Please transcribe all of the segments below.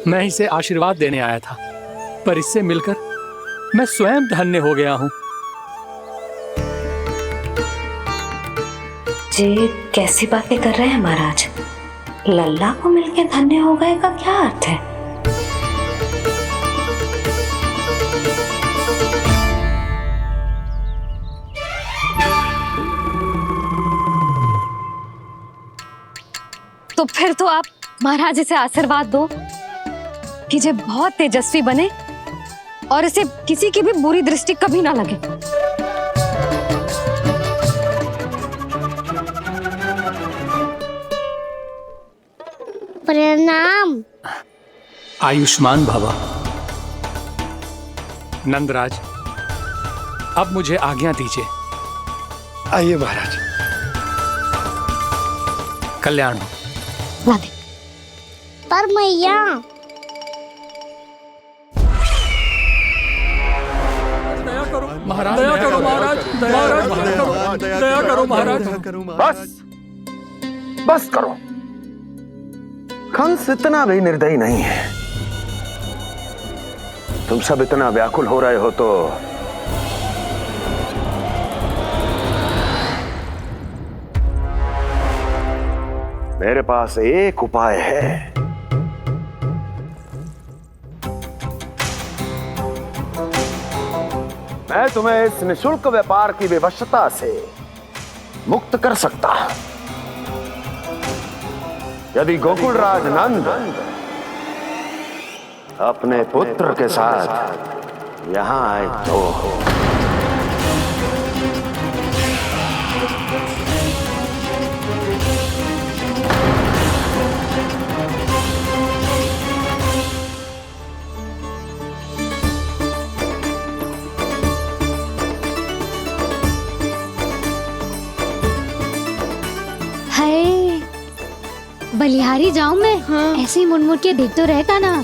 मैं इसे आशीर्वाद देने आया था, पर इससे मिलकर मैं स्वयं धन्य हो गया हूँ। जी कैसी बातें कर रहे हैं महाराज? लल्ला को मिलके धन्य हो गए का क्या अर्थ है? तो फिर तो आप महाराज इसे आशीर्वाद दो कि ये बहुत तेजस्वी बने और इसे किसी की भी बुरी दृष्टि कभी ना लगे। प्रणाम। आयुष्मान भव। नंदराज, अब मुझे आज्ञा दीजिए। आइए महाराज। कल्याण हो। राधे। पर मैया दया करो महाराज, दया करो महाराज, दया करो महाराज। बस करो। कंस इतना भी निर्दयी नहीं है। तुम सब इतना व्याकुल हो रहे हो तो मेरे पास एक उपाय है। मैं तुम्हें इस निशुल्क व्यापार की विवशता से मुक्त कर सकता। यदि गोकुलराज नंद अपने पुत्र के साथ यहां आए तो बलिहारी जाऊं मैं? हाँ। ऐसे ही मुड़ मुड़ के देख तो रहे कान्हा।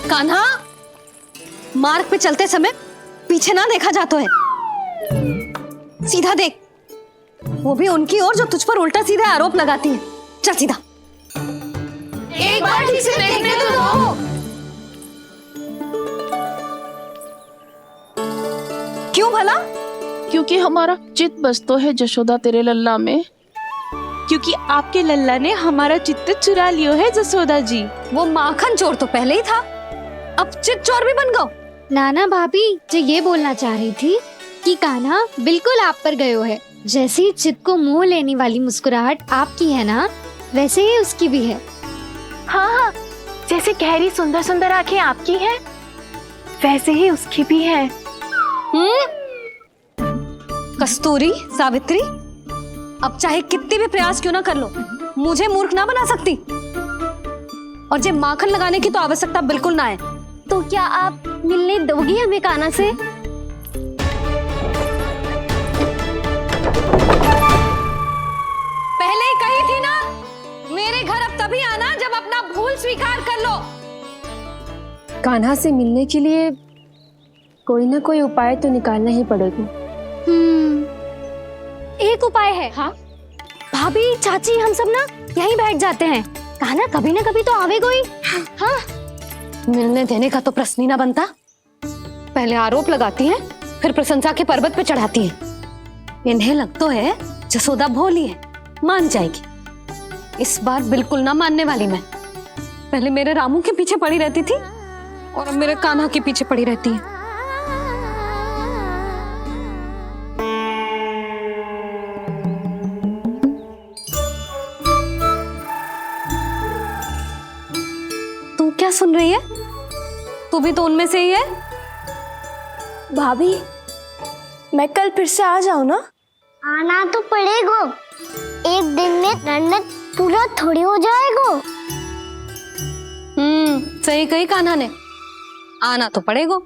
कान्हा, मार्ग पे चलते समय पीछे ना देखा जाता है, सीधा देख। वो भी उनकी ओर जो तुझ पर उल्टा सीधे आरोप लगाती है। चल सीधा। एक बार ठीक से देखने तो दो। क्यों भला? क्योंकि हमारा चित्त बसतो है जशोदा तेरे लल्ला में। क्योंकि आपके लल्ला ने हमारा चित्त चुरा लियो है जसोदा जी। वो माखन चोर तो पहले ही था, अब चित्त चोर भी बन गो। नाना भाभी जो ये बोलना चाह रही थी कि कान्हा बिल्कुल आप पर गयो है। जैसे ही चित्त को मोह लेने वाली मुस्कुराहट आपकी है ना, वैसे ही उसकी भी है। हाँ हाँ, जैसे गहरी सुंदर सुंदर आंखें आपकी हैं, वैसे ही उसकी भी है। कस्तूरी, सावित्री, अब चाहे कितने भी प्रयास क्यों ना कर लो, मुझे मूर्ख ना बना सकती। और जे माखन लगाने की तो आवश्यकता बिल्कुल ना है। तो क्या आप मिलने दोगी हमें कान्हा से? पहले ही कही थी ना, मेरे घर अब तभी आना जब अपना भूल स्वीकार कर लो। कान्हा से मिलने के लिए कोई ना कोई उपाय तो निकालना ही पड़ेगा। एक उपाय है। हाँ? भाभी, चाची, हम सब ना यहीं बैठ जाते हैं। कान्हा कभी ना कभी तो आवेगा ही। हाँ। मिलने देने का तो प्रश्न ही ना बनता। पहले आरोप लगाती हैं, फिर प्रशंसा के पर्वत पे चढ़ाती हैं। इन्हें लगता है जसोदा भोली है, मान जाएगी। इस बार बिल्कुल ना मानने वाली मैं। पहले मेरे रामू के पीछे पड़ी रहती थी और अब मेरे कान्हा के पीछे पड़ी रहती है। तू क्या सुन रही है? तू भी तो उनमें से ही है। भाभी, मैं कल फिर से आ जाऊं ना? आना तो पड़ेगा। एक दिन में रन्नत पूरा थोड़ी हो जाएगा। सही कही कान्हा ने, आना तो पड़ेगा।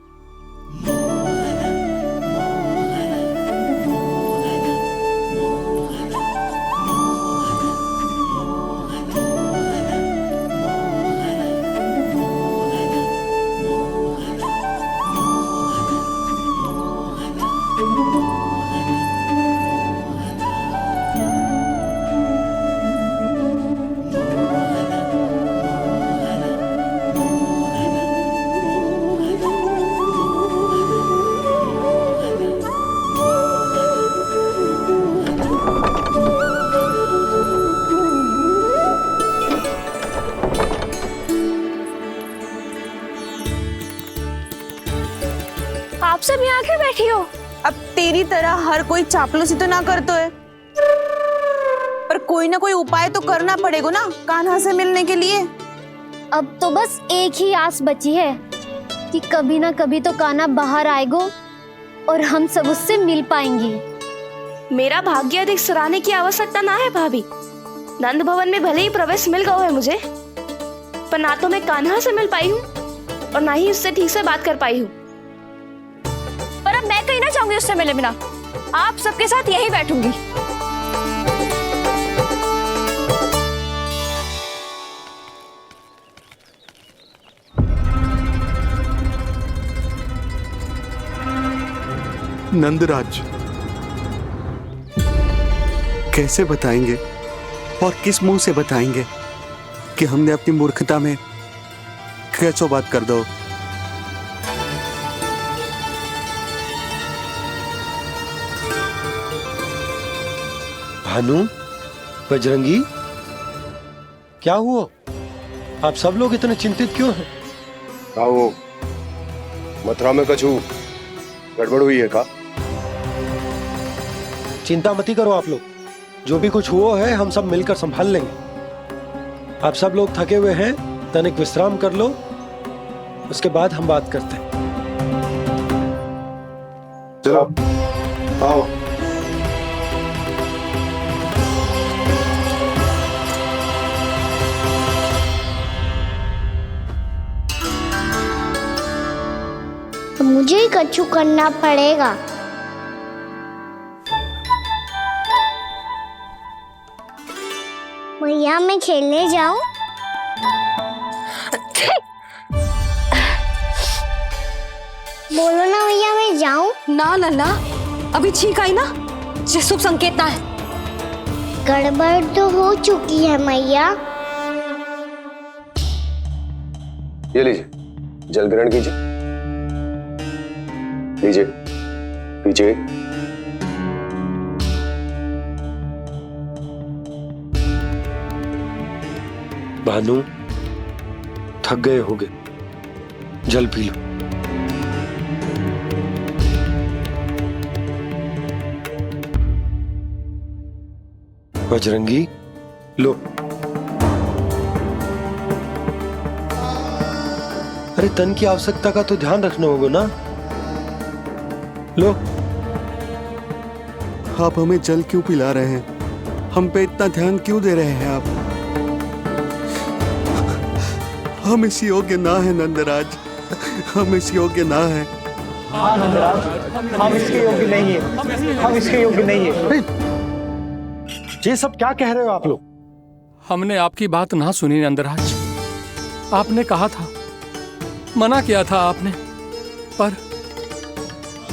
सब यहाँ आके बैठी हो? अब तेरी तरह हर कोई चापलूसी तो ना करतो है, पर कोई ना कोई उपाय तो करना पड़ेगा ना कान्हा से मिलने के लिए। अब तो बस एक ही आस बची है कि कभी ना कभी तो कान्हा बाहर आएगो और हम सब उससे मिल पाएंगे। मेरा भाग्य अधिक सराहने की आवश्यकता ना है भाभी। नंद भवन में भले ही प्रवेश मिल गया है मुझे, पर ना तो मैं कान्हा से मिल पाई हूँ और ना ही उससे ठीक से बात कर पाई हूँ। पर अब मैं कहीं ना जाऊंगी उससे मिले बिना, आप सबके साथ यही बैठूंगी। नंदराज, कैसे बताएंगे और किस मुंह से बताएंगे कि हमने अपनी मूर्खता में कैसो बात कर दो। भानु, बजरंगी, क्या हुआ? आप सब लोग इतने चिंतित क्यों हैं? आओ, मथुरा में कछु गड़बड़ हुई है का? चिंता मती करो आप लोग, जो भी कुछ हुआ है हम सब मिलकर संभाल लेंगे। आप सब लोग थके हुए हैं, तनिक विश्राम कर लो, उसके बाद हम बात करते हैं। चलो आओ। मुझे ही कछु करना पड़ेगा। भैया मैं खेलने जाऊं? बोलो ना भैया मैं जाऊं? ना लल्ला, अभी छींक आई ना, ये शुभ संकेत ना है। गड़बड़ तो हो चुकी है मैया। ये लीजिए, जल ग्रहण कीजिए। लीजिए, पीछे। भानु, थक गए होगे, जल पी लो। बजरंगी, लो। अरे तन की आवश्यकता का तो ध्यान रखना होगा ना, लो। आप हमें जल क्यों पिला रहे हैं? हम पे इतना ध्यान क्यों दे रहे हैं आप? हम इस योग्य ना है नंदराज, हम इस योग्य ना है। हाँ नंदराज, हम इसके योग्य नहीं है, हम इसके योग्य नहीं है। ये सब क्या कह रहे हो आप लोग? हमने आपकी बात ना सुनी नंदराज। आपने कहा था, मना किया था आपने, पर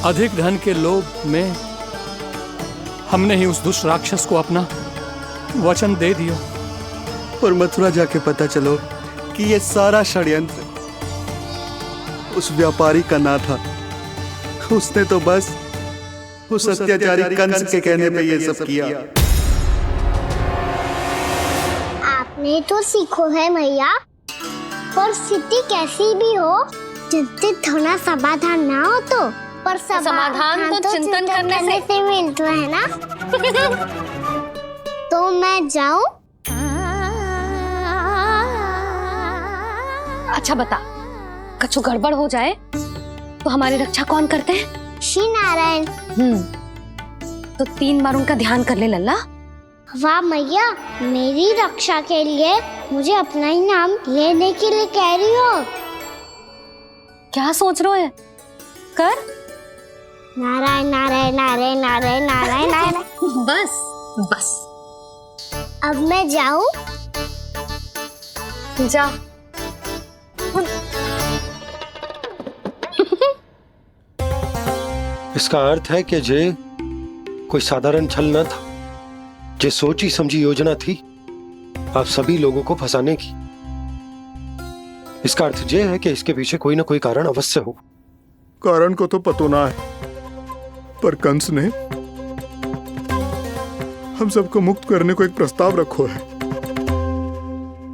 अधिक धन के लोभ में हमने ही उस दुष्ट राक्षस को अपना वचन दे दिया। पर मथुरा जाके पता चलो कि ये सारा षड्यंत्र उस व्यापारी का ना था। उसने तो बस उस अत्याचारी कंस के कहने पे ये सब किया। आपने तो सीखो है मैया, पर स्थिति कैसी भी हो, चिंतित होना समाधान ना हो तो, पर समाधान तो चिंतन करने से मिलता है ना। तो मैं जाऊं? अच्छा बता, कछु गड़बड़ हो जाए तो हमारी रक्षा कौन करते हैं? श्री नारायण। तो 3 बार उनका ध्यान कर ले लल्ला। वाह मैया, मेरी रक्षा के लिए मुझे अपना ही नाम लेने के लिए कह रही हो? क्या सोच रहे हो? कर। नारायण नारायण नारायण नारायण नारायण नारायण। बस बस, अब मैं जाऊं? जा। इसका अर्थ है कि जे कोई साधारण छल न था, जे सोची समझी योजना थी आप सभी लोगों को फंसाने की। इसका अर्थ ये है कि इसके पीछे कोई ना कोई कारण अवश्य हो। कारण को तो पतो ना है, पर कंस ने हम सबको मुक्त करने को एक प्रस्ताव रखो है।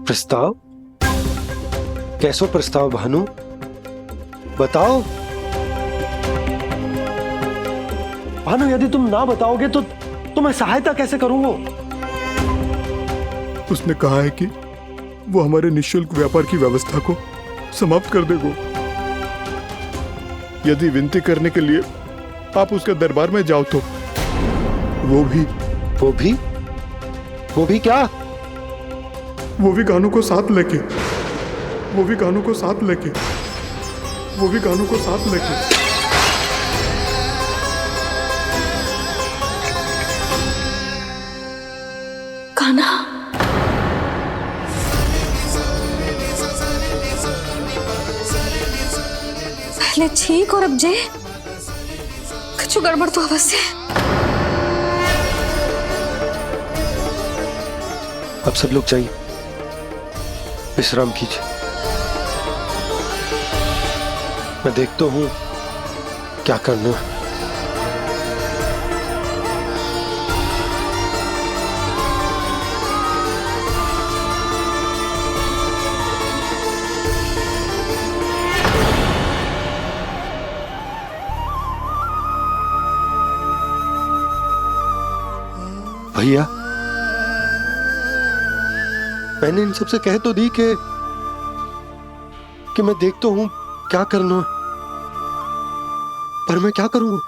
प्रस्ताव? कैसो प्रस्ताव भानु, बताओ। भानु, यदि तुम ना बताओगे तो मैं सहायता कैसे करूंगा? उसने कहा है कि वो हमारे निःशुल्क व्यापार की व्यवस्था को समाप्त कर देगा। यदि विनती करने के लिए आप उसके दरबार में जाओ तो वो भी क्या? वो भी कानू को साथ लेके कान्हा, पहले ठीक और अब जे कुछ गड़बड़ तो अवश्य है। अब सब लोग जाइए, विश्राम कीजिए। मैं देखता हूं क्या करना है। भैया, मैंने इन सबसे कह तो दी कि मैं देखता हूं क्या करना, पर मैं क्या करूंगा?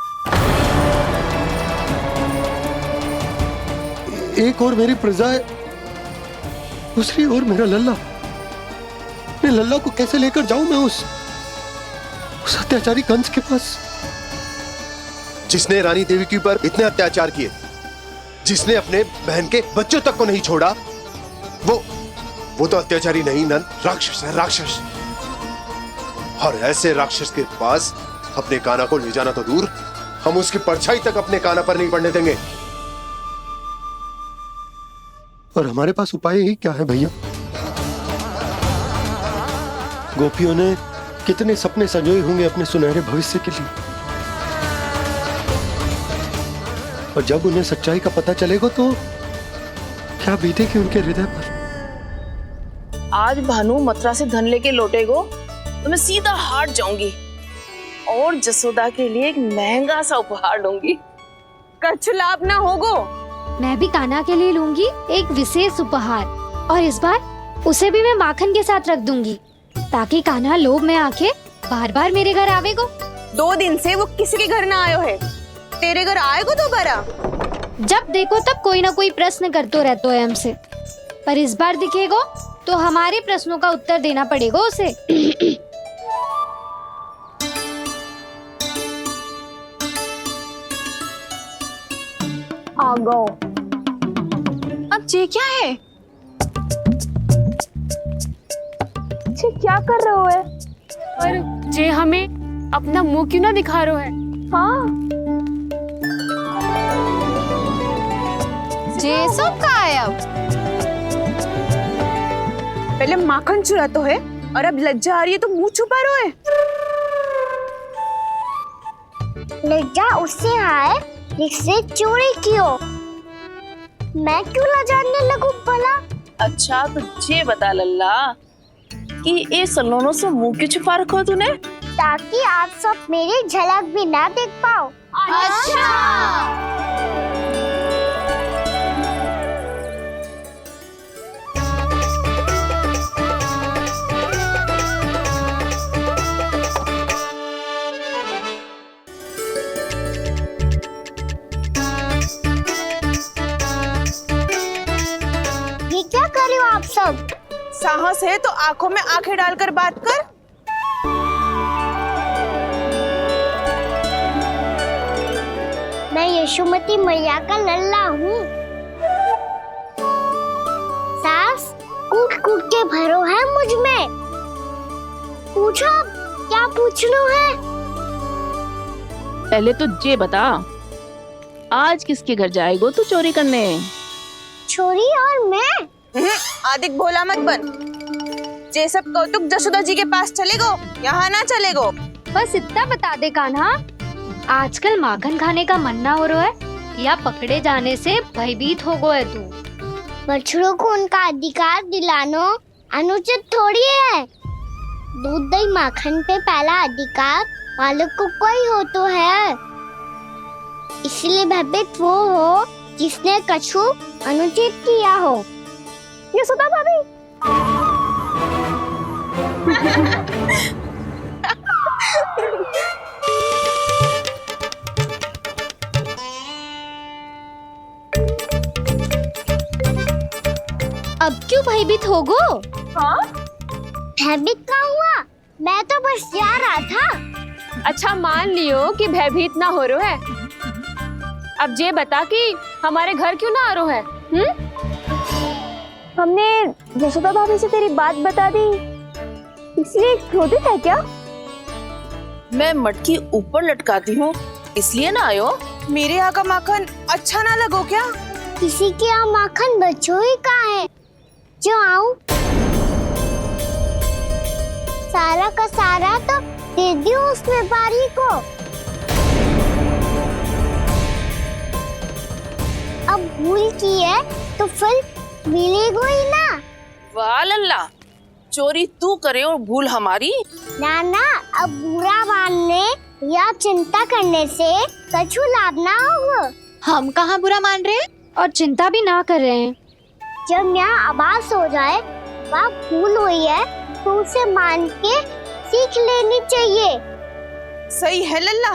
एक और मेरी प्रजा है, दूसरी ओर मेरा लल्ला। मैं लल्ला को कैसे लेकर जाऊं मैं उस अत्याचारी कंस के पास? जिसने रानी देवी के ऊपर इतने अत्याचार किए, जिसने अपने बहन के बच्चों तक को नहीं छोड़ा, वो तो अत्याचारी नहीं नंद, राक्षस है, राक्षस। और ऐसे राक्षस के पास अपने कान्हा को ले जाना तो दूर, हम उसकी परछाई तक अपने कान्हा पर नहीं पड़ने देंगे। और हमारे पास उपाय ही क्या है भैया? गोपियों ने कितने सपने संजोए होंगे अपने सुनहरे भविष्य के लिए, और जब उन्हें सच्चाई का पता चलेगा तो क्या बीतेगी उनके हृदय पर? आज भानु मथुरा से धन लेके लौटेगो तो मैं सीधा हाट जाऊंगी और जसोदा के लिए एक महंगा सा उपहार लूंगी। कछ लाभ ना होगो। मैं भी कान्हा के लिए लूंगी एक विशेष उपहार, और इस बार उसे भी मैं माखन के साथ रख दूंगी, ताकि कान्हा लोभ में आके बार बार मेरे घर आवेगो। 2 दिन से वो किसी के घर ना आयो है, तेरे घर आएगो दोबारा? जब देखो तब कोई ना कोई प्रश्न करते रहते हो हमसे, पर इस बार दिखेगो तो हमारे प्रश्नों का उत्तर देना पड़ेगा उसे। आ गो। अब ये क्या है? ये क्या कर रहे हो है? पर जे हमें अपना मुंह क्यों ना दिखा रहे है? हाँ, जे सब का है अब? पहले माखन चुरा तो है और अब लज्जा आ रही है तो मुंह छुपा रहे है। लज्जा उससे आए जिससे चोरी कियो। मैं क्यों लजाने लगूं भला? अच्छा तो ये बता लल्ला कि ये सलोनों से मुंह क्यों छुपा रखो तूने? ताकि आप सब मेरी झलक भी ना देख पाओ। अच्छा। ये क्या कर रहे हो आप सब? साहस है तो आंखों में आंखें डालकर बात कर। मैं यशोमती मैया का लल्ला हूँ। सास कूट कूट के भरो है मुझ में। पूछो क्या पूछना है? पहले तो ये बता, आज किसके घर जाएगो तू चोरी करने? छोरी और मैं? आदिक भोला मत बन। जे सब कौतुक जशोदा जी के पास चलेगो, यहाँ ना चलेगो। बस इतना बता दे कान्हा, आजकल माखन खाने का मन ना हो रहा है या पकड़े जाने से भयभीत हो गए तू? बछड़ों को उनका अधिकार दिलाना अनुचित थोड़ी है। दूध दही माखन पे पहला अधिकार मालिक को कोई हो तो है। इसलिए भयभीत वो हो जिसने कछु अनुचित किया हो। यशोदा भाभी। अब क्यों भयभीत हो गो? हाँ? भयभीत क्या हुआ? मैं तो बस जा रहा था। अच्छा मान लियो कि भयभीत ना हो रहा है। अब ये बता कि हमारे घर क्यों ना आ रहा है? हमने यशोदा भाभी से तेरी बात बता दी, इसलिए क्रोधित है क्या? मैं मटकी ऊपर लटकाती हूँ इसलिए ना आयो। मेरे यहाँ का माखन अच्छा ना लगो क्या? किसी के यहाँ माखन बच्चों ही कहाँ है जो आऊं? सारा का सारा तो दे दियो उस व्यापारी को। अब भूल की है तो फल मिलेगा ही ना। वाह लल्ला, चोरी तू करे और भूल हमारी। ना ना, अब बुरा मानने या चिंता करने से कछु लाभ ना होगा। हम कहाँ बुरा मान रहे हैं और चिंता भी ना कर रहे हैं। जब यहाँ आभास हो जाए वह भूल हुई है तो उसे मान के सीख लेनी चाहिए। सही है लल्ला,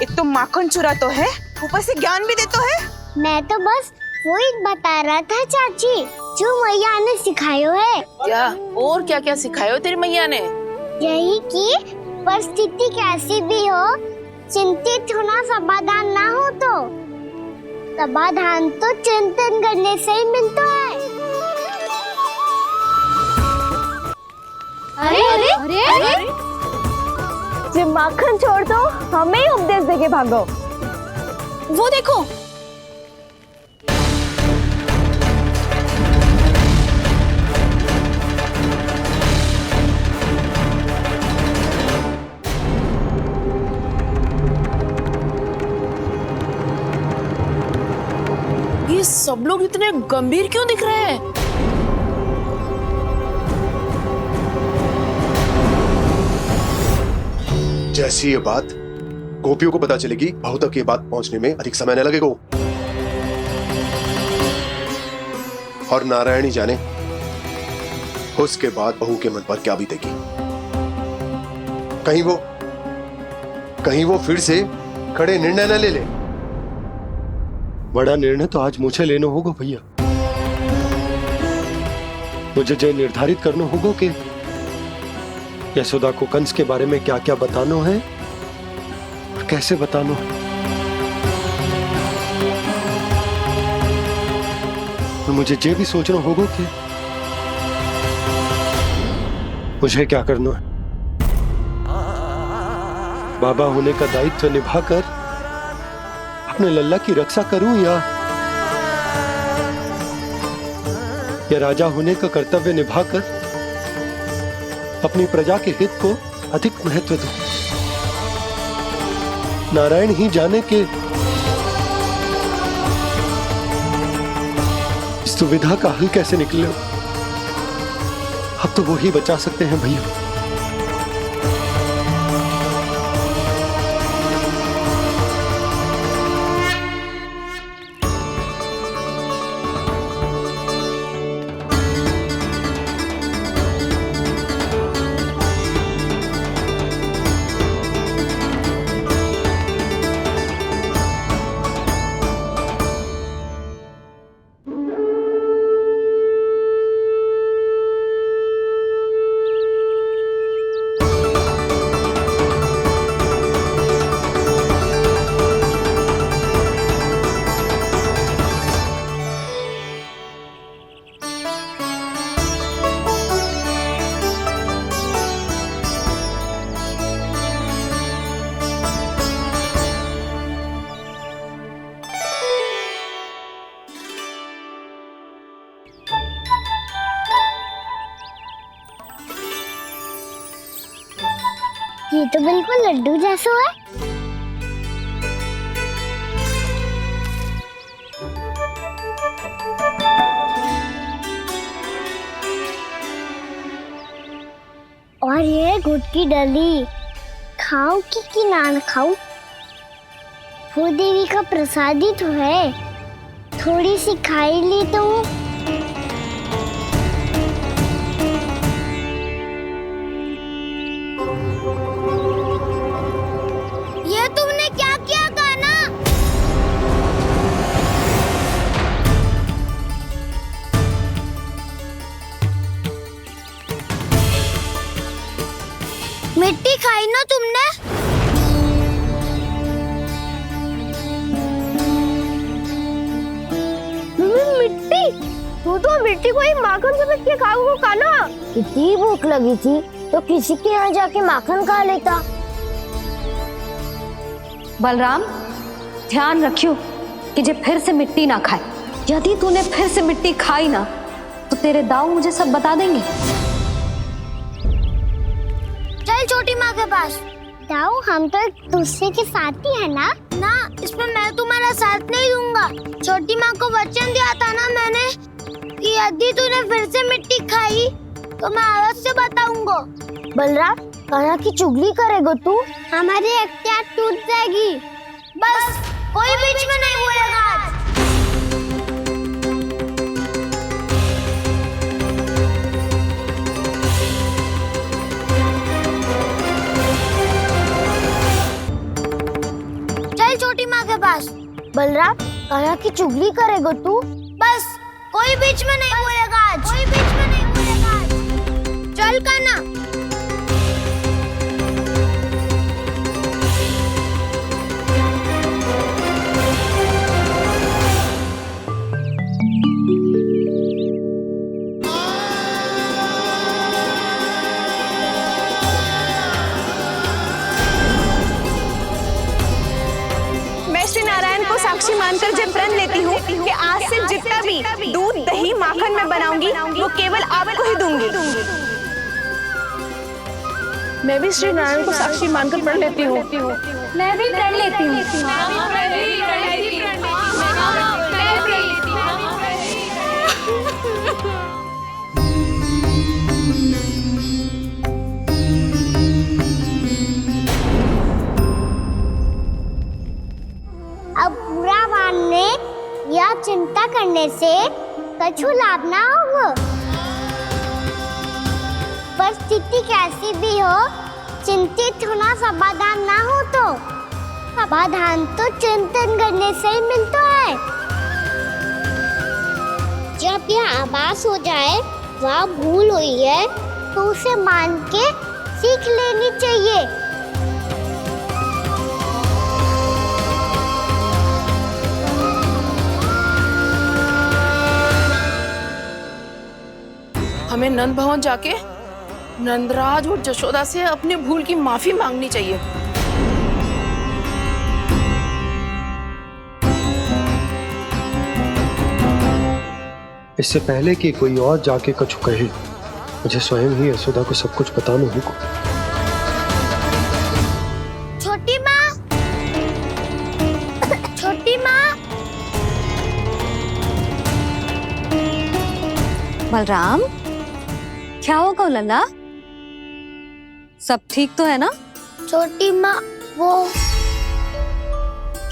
एक तो माखन चुरा तो है, ऊपर से ज्ञान भी देता है। मैं तो बस वही बता रहा था चाची जो मैया ने सिखायो है। क्या और क्या क्या सिखायो तेरी मैया ने? यही कि परिस्थिति कैसी भी हो चिंतित होना समाधान ना हो तो समाधान तो चिंतन करने से ही मिलता है। अरे अरे अरे, अरे? जो माखन छोड़ दो, हमें ही उपदेश देके भागो। वो देखो, ये सब लोग इतने गंभीर क्यों दिख रहे हैं? जैसी ये बात गोपियों को पता चलेगी, बहू तक ये बात पहुंचने में अधिक समय न लगेगा। और नारायणी जाने उसके बाद बहू के मन पर क्या बीतेगी। कहीं वो फिर से खड़े निर्णय न ले ले। बड़ा निर्णय तो आज मुझे लेना होगा भैया। मुझे जो निर्धारित करना होगा कि यशोदा को कंस के बारे में क्या क्या बताना है और कैसे बताना है। और मुझे ये भी सोचना होगा कि मुझे क्या करना है। बाबा होने का दायित्व निभाकर अपने लल्ला की रक्षा करूं या राजा होने का कर्तव्य निभाकर अपनी प्रजा के हित को अधिक महत्व दूं। नारायण ही जाने के इस दुविधा का हल कैसे निकले। अब तो वो ही बचा सकते हैं भैया। ये तो बिल्कुल लड्डू जैसा है। और ये गुड़ की डली खाऊं कि ना खाऊं? देवी का प्रसाद ही तो है, थोड़ी सी खाई ली तो। ये तुमने क्या किया कान्हा? मिट्टी खाई ना तुमने? मिट्टी? तू तो मिट्टी को ही माखन से पीट के खाओगे कान्हा। कितनी भूख लगी थी तो किसी के यहाँ जाके माखन खा लेता। बलराम, ध्यान रखियो कि जे फिर से मिट्टी ना खाए। यदि तूने फिर से मिट्टी खाई ना तो तेरे दाऊ मुझे सब बता देंगे। चल छोटी माँ के पास। दाऊ, हम तो एक दूसरे के साथी है ना? ना, इसमें मैं तुम्हारा साथ नहीं दूंगा। छोटी माँ को वचन दिया था ना मैंने कि यदि तूने फिर से मिट्टी खाई तो मैं आवाज से बताऊंगा। बलराम, कान्हा की चुगली करेगा तू? हमारी अख्तियार टूट जाएगी। बस कोई बीच में नहीं बोलेगा आज। चल छोटी माँ के पास। बलराम, कान्हा की चुगली करेगा तू? बस कोई बीच में नहीं बोलेगा आज। कोई बीच में नहीं बोलेगा आज। चल कान्हा। श्री नारायण को साक्षी मानकर जब प्रण लेती हूँ कि आज से जितना भी दूध दही माखन मैं बनाऊंगी वो केवल आपको ही दूंगी। मैं भी श्री नारायण को साक्षी मानकर प्रण लेती हूँ। मैं भी प्रण लेती हूँ। अब बुरा मानने या चिंता करने से कछु लाभ ना होगा। परिस्थिति कैसी भी हो, चिंतित होना समाधान ना हो तो समाधान तो चिंतन करने से ही मिलता है। जब यह आभास हो जाए वह भूल हुई है तो उसे मान के सीख लेनी चाहिए। हमें नंद भवन जाके नंदराज और जशोदा से अपनी भूल की माफी मांगनी चाहिए। इससे पहले कि कोई और जाके कछु कहे, मुझे स्वयं ही यशोदा को सब कुछ बताना होगा। छोटी माँ, छोटी माँ। बलराम, क्या होगा लल्ला? सब ठीक तो है ना? छोटी माँ, वो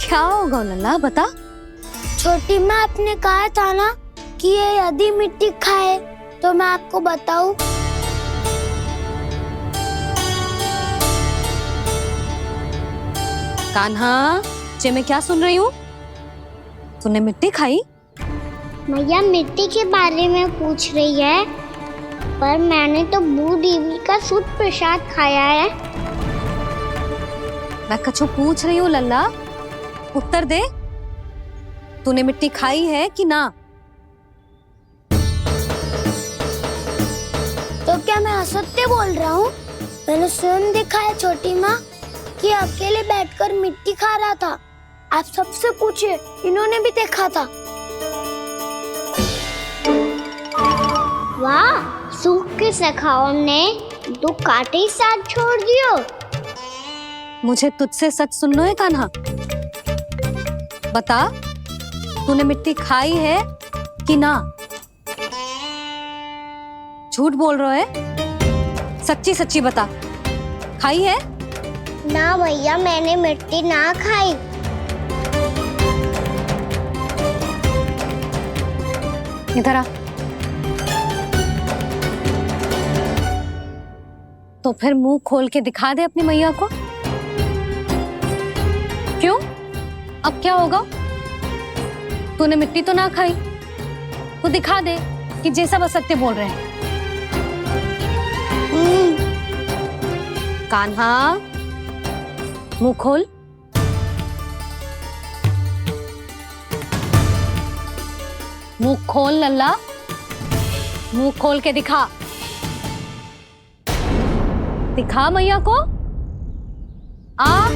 क्या होगा लल्ला, बता। छोटी माँ, आपने कहा था ना कि ये यदि मिट्टी खाए तो मैं आपको बताऊं। कान्हा, जे मैं क्या सुन रही हूँ? तूने मिट्टी खाई? मैया मिट्टी के बारे में पूछ रही है, पर मैंने तो भू देवी का शुद्ध प्रसाद खाया है। मैं कछु पूछ रही हूँ लल्ला, उत्तर दे। तूने मिट्टी खाई है कि ना? तो क्या मैं असत्य बोल रहा हूँ? मैंने स्वयं देखा है छोटी माँ कि अकेले बैठकर मिट्टी खा रहा था। आप सबसे पूछिए, इन्होंने भी देखा था। वाह, सूख के सखाओं ने 2 कांटे ही साथ छोड़ दियो। मुझे तुझसे सच सुनना है कान्हा। बता, तूने मिट्टी खाई है कि ना? झूठ बोल रहा है, सच्ची सच्ची बता, खाई है? ना भैया, मैंने मिट्टी ना खाई। इधर आ। तो फिर मुंह खोल के दिखा दे अपनी मैया को। क्यों? अब क्या होगा? तूने मिट्टी तो ना खाई, तो दिखा दे कि जे सब असत्य बोल रहे हैं। कान्हा, मुंह खोल। मुंह खोल लल्ला, मुंह खोल के दिखा। दिखा मैया को। आ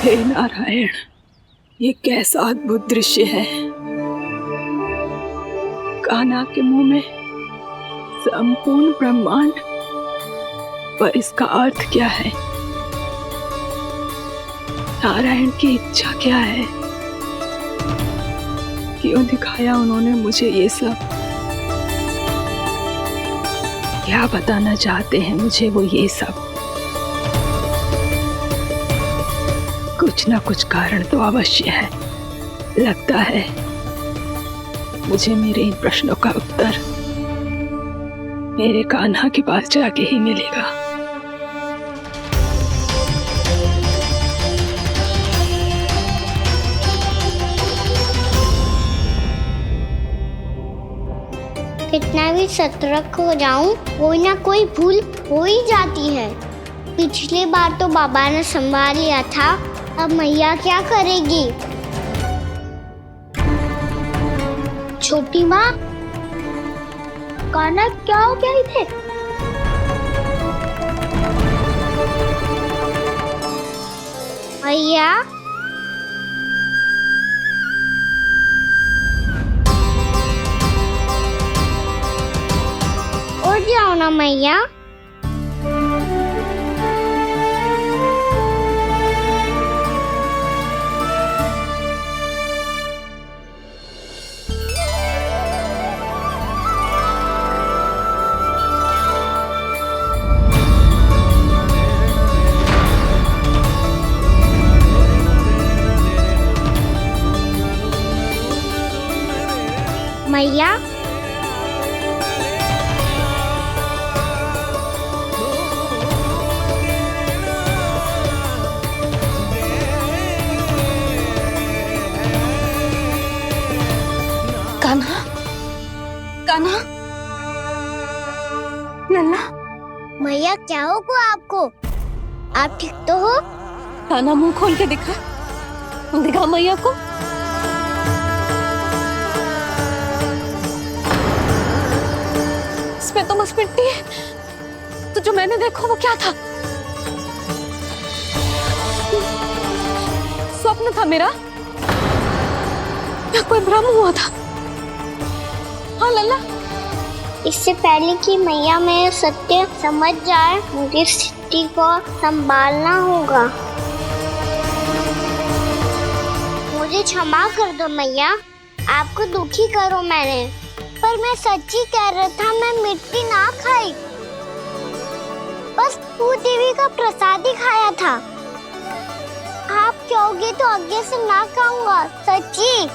हे नारायण, ये कैसा अद्भुत दृश्य है। कान्हा के मुंह में संपूर्ण ब्रह्मांड, पर इसका अर्थ क्या है? नारायण की इच्छा क्या है? क्यों दिखाया उन्होंने मुझे ये सब? क्या बताना चाहते हैं मुझे वो ये सब? कुछ ना कुछ कारण तो अवश्य है। लगता है मुझे मेरे इन प्रश्नों का उत्तर मेरे कान्हा के पास जाके ही मिलेगा। कितना भी सतर्क हो जाऊं, कोई ना कोई भूल हो ही जाती है। पिछली बार तो बाबा ने संभाल लिया था, अब मैया क्या करेगी? छोटी माँ, कान्हा क्या हो गया इधर? मैया, उठ जाओ ना मैया। मैया, कान्हा, कान्हा, लल्ला, मैया क्या होगा आपको? आप ठीक तो हो? कान्हा मुंह खोल के दिखा, दिखा मैया को। इसमें तो बस मिट्टी है, तो जो मैंने देखा वो क्या था? स्वप्न था मेरा या कोई भ्रम हुआ था? हाँ लल्ला, इससे पहले कि मैया मेरे सत्य समझ जाए, मुझे सिद्धि को संभालना होगा। मुझे क्षमा कर दो मैया, आपको दुखी करो मैंने, पर मैं सच्ची कह रहा था, मैं मिट्टी ना खाई, बस तू देवी का प्रसाद ही खाया था। आप कहोगे तो आगे से ना खाऊंगा, सच्ची।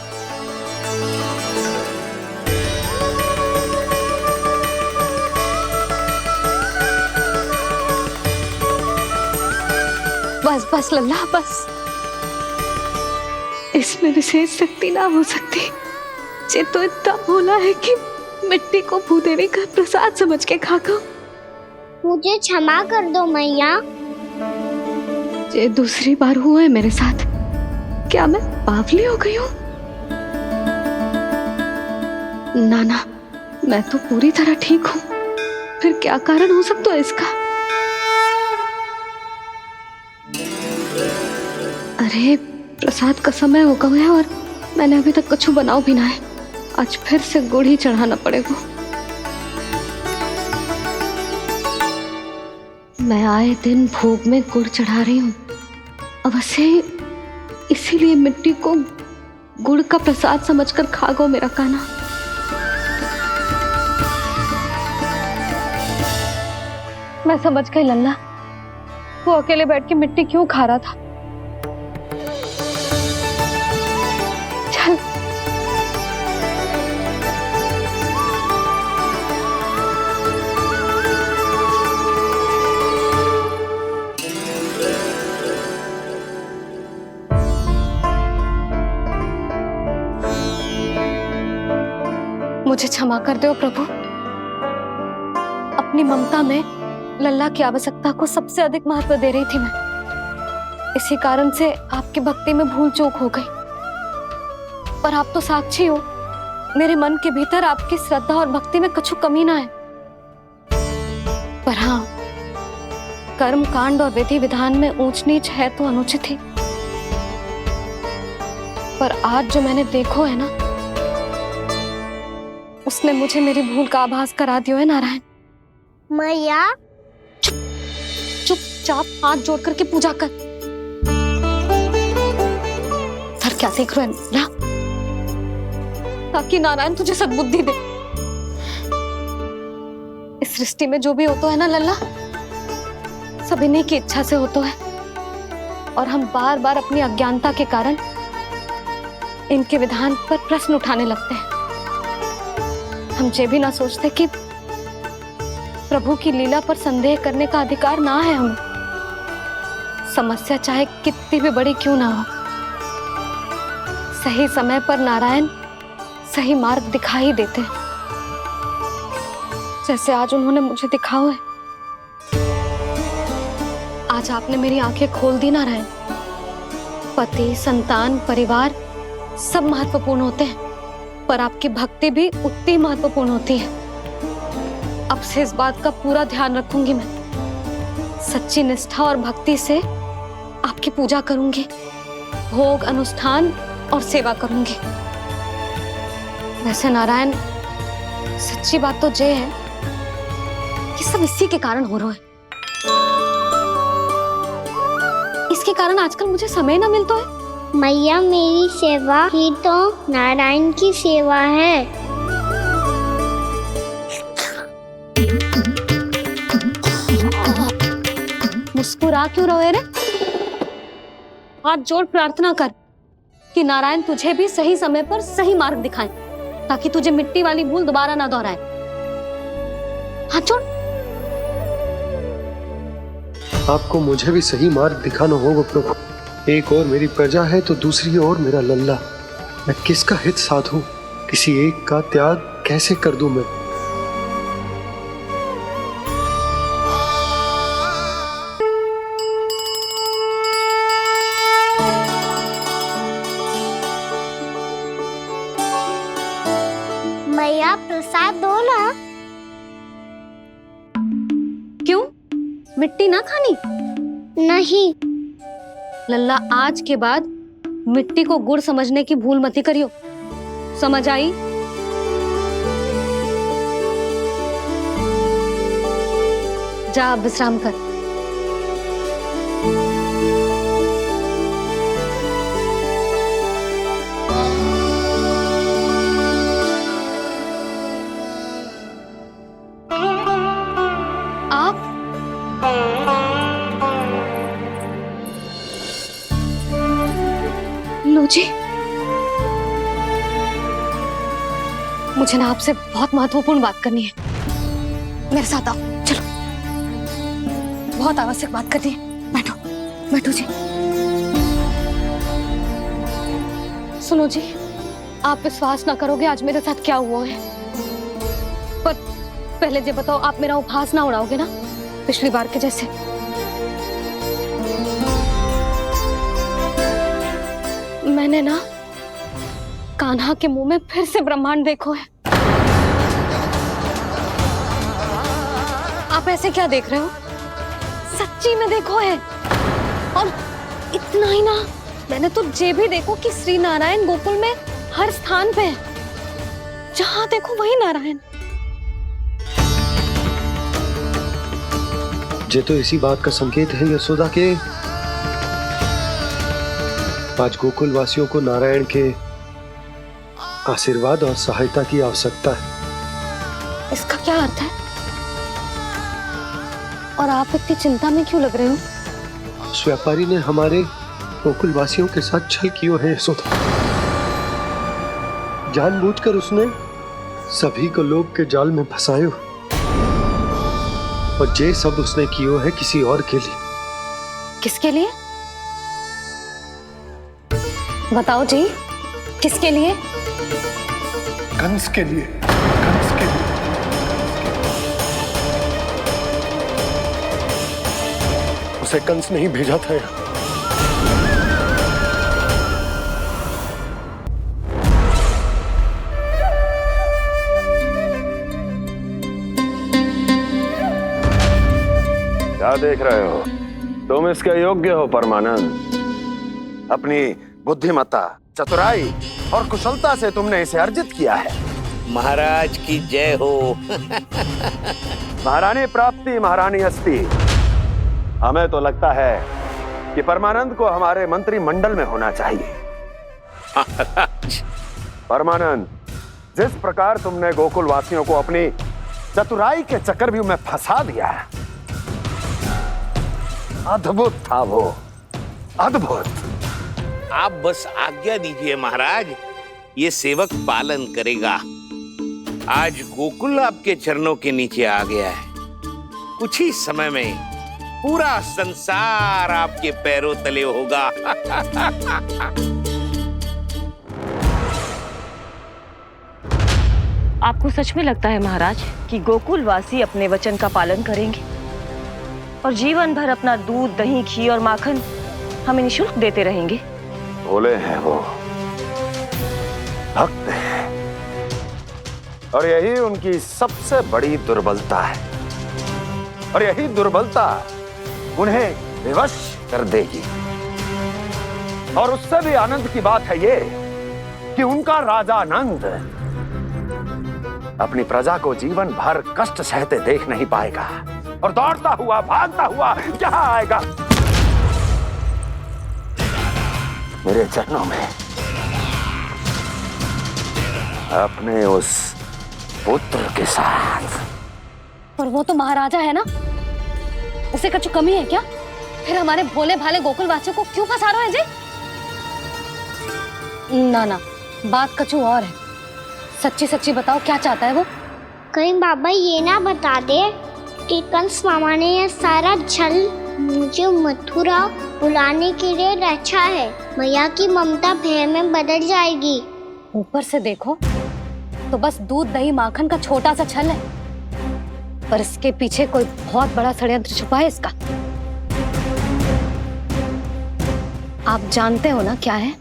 बस बस लल्ला, बस। इसमें विशेष शक्ति ना हो सकती। ये तो इतना भोला है कि मिट्टी को भूदेवी का प्रसाद समझ के खागा। मुझे क्षमा कर दो मैया। ये दूसरी बार हुआ है मेरे साथ। क्या मैं बावली हो गई हूँ? ना, मैं तो पूरी तरह ठीक हूँ। फिर क्या कारण हो सकता है इसका? अरे प्रसाद का समय हो गया है और मैंने अभी तक कछु बनाओ भी ना है। आज फिर से गुड़ ही चढ़ाना पड़ेगा। मैं आए दिन भोग में गुड़ चढ़ा रही हूँ, अवश्य इसीलिए मिट्टी को गुड़ का प्रसाद समझकर खा गो मेरा कान्हा। मैं समझ गई लल्ला, वो अकेले बैठ के मिट्टी क्यों खा रहा था। चल मुझे क्षमा कर दो प्रभु। अपनी ममता में लल्ला की आवश्यकता को सबसे अधिक महत्व दे रही थी मैं। इसी कारण से आपकी भक्ति में भूल चूक हो गई। पर आप तो साक्षी हो, मेरे मन के भीतर आपकी श्रद्धा और भक्ति में कछु कमी ना है। पर हाँ, कर्म कांड और विधि विधान में ऊंच नीच है तो अनुचित ही। पर आज जो मैंने देखो है ना, उसने मुझे मेरी भूल का आभास करा दियो है नारायण। मैया चुपचाप हाथ जोड़ करके पूजा कर। सर क्या सीख रहे हैं ना? ताकि नारायण तुझे सद्बुद्धि दे। इस सृष्टि में जो भी होता है ना लल्ला, सब इन्हीं की इच्छा से होता है। और हम बार बार अपनी अज्ञानता के कारण इनके विधान पर प्रश्न उठाने लगते हैं। हम ये भी ना सोचते कि प्रभु की लीला पर संदेह करने का अधिकार ना है हमें। समस्या चाहे कितनी भी बड़ी क्यों ना हो, सही समय पर नारायण सही मार्ग दिखा ही देते हैं, जैसे आज उन्होंने मुझे दिखाओ है। आज आपने मेरी आंखें खोल दी नारायण। पति, संतान, परिवार सब महत्वपूर्ण होते हैं, पर आपकी भक्ति भी उतनी महत्वपूर्ण होती है। अब से इस बात का पूरा ध्यान रखूंगी मैं। सच्ची निष्ठा और भक्ति से आपकी पूजा करूंगी, भोग, अनुष्ठान और सेवा करूंगी। वैसे नारायण, सच्ची बात तो ये है कि सब इसी के कारण हो रहा है। इसके कारण आजकल मुझे समय ना मिलता है। मैया, मेरी सेवा ही तो नारायण की सेवा है। मुस्कुरा क्यों रहे रे? हाथ जोड़ प्रार्थना कर कि नारायण तुझे भी सही समय पर सही मार्ग दिखाएं, ताकि तुझे मिट्टी वाली भूल दोबारा ना दोहराए। हाथ जोड़। आपको मुझे भी सही मार्ग दिखाना होगा प्रभु। एक और मेरी प्रजा है तो दूसरी ओर मेरा लल्ला। मैं किसका हित साधूं? किसी एक का त्याग कैसे कर दूं मैं? मैया प्रसाद दो ना। क्यों? मिट्टी ना खानी? नहीं। लल्ला, आज के बाद मिट्टी को गुड़ समझने की भूल मत करियो। समझ आई? जा, अब विश्राम कर। लो जी, मुझे ना आपसे बहुत महत्वपूर्ण बात करनी है। मेरे साथ आओ, चलो। बहुत आवश्यक बात करनी है। बैठो, बैठो जी। सुनो जी, आप विश्वास ना करोगे आज मेरे साथ क्या हुआ है। पर पहले ये बताओ, आप मेरा उपहास ना उड़ाओगे ना, पिछली बार के जैसे? मैंने ना कान्हा के मुंह में फिर से ब्रह्मांड देखो है। आप ऐसे क्या देख रहे हो? सच्ची में देखो है। और इतना ही ना, मैंने तो ये भी देखो कि श्री नारायण गोकुल में हर स्थान पे है। जहां देखो वही नारायण। ये तो इसी बात का संकेत है यशोदा के आज गोकुल वासियों को नारायण के आशीर्वाद और सहायता की आवश्यकता है। इसका क्या अर्थ है? और आप इतनी चिंता में क्यों लग रहे हो? उस व्यापारी ने हमारे गोकुल वासियों के साथ छल किया है यशोदा। जानबूझकर उसने सभी को लोभ के जाल में फंसायो, और ये सब उसने किया है किसी और के लिए। किसके लिए? बताओ जी, किसके लिए? कंस के लिए। कंस के लिए। उसे कंस नहीं भेजा था यहाँ। क्या देख रहे हो? तुम इसके योग्य हो परमानंद। अपनी बुद्धिमत्ता, चतुराई और कुशलता से तुमने इसे अर्जित किया है। महाराज की जय हो। महारानी प्राप्ति महारानी हस्ती। हमें तो लगता है कि परमानंद को हमारे मंत्रिमंडल में होना चाहिए। परमानंद, जिस प्रकार तुमने गोकुल वासियों को अपनी चतुराई के चक्रव्यूह में फंसा दिया है, अद्भुत था वो, अद्भुत। आप बस आज्ञा दीजिए महाराज, ये सेवक पालन करेगा। आज गोकुल आपके चरणों के नीचे आ गया है। कुछ ही समय में पूरा संसार आपके पैरों तले होगा। आपको सच में लगता है महाराज कि गोकुल वासी अपने वचन का पालन करेंगे और जीवन भर अपना दूध, दही, घी और माखन हमें निःशुल्क देते रहेंगे? भोले हैं वो, भक्त हैं, और यही उनकी सबसे बड़ी दुर्बलता है। और यही दुर्बलता उन्हें विवश कर देगी। और उससे भी आनंद की बात है ये कि उनका राजा नंद अपनी प्रजा को जीवन भर कष्ट सहते देख नहीं पाएगा, और दौड़ता हुआ, भागता हुआ यहाँ आएगा मेरे चरणों में, अपने उस पुत्र के साथ। पर वो तो महाराजा है ना, उसे कुछ कमी है क्या? फिर हमारे भोले भाले गोकुल वासियों को क्यों फंसा रहे हैं जी? ना ना, बात कछु और है। सच्ची सच्ची बताओ, क्या चाहता है वो? कहीं बाबा ये ना बता दे कि कंस मामा ने यह सारा छल मुझे मथुरा बुलाने के लिए रचा है। मैया की ममता भय में बदल जाएगी। ऊपर से देखो तो बस दूध दही माखन का छोटा सा छल है, पर इसके पीछे कोई बहुत बड़ा षड्यंत्र छुपा है इसका। आप जानते हो ना क्या है?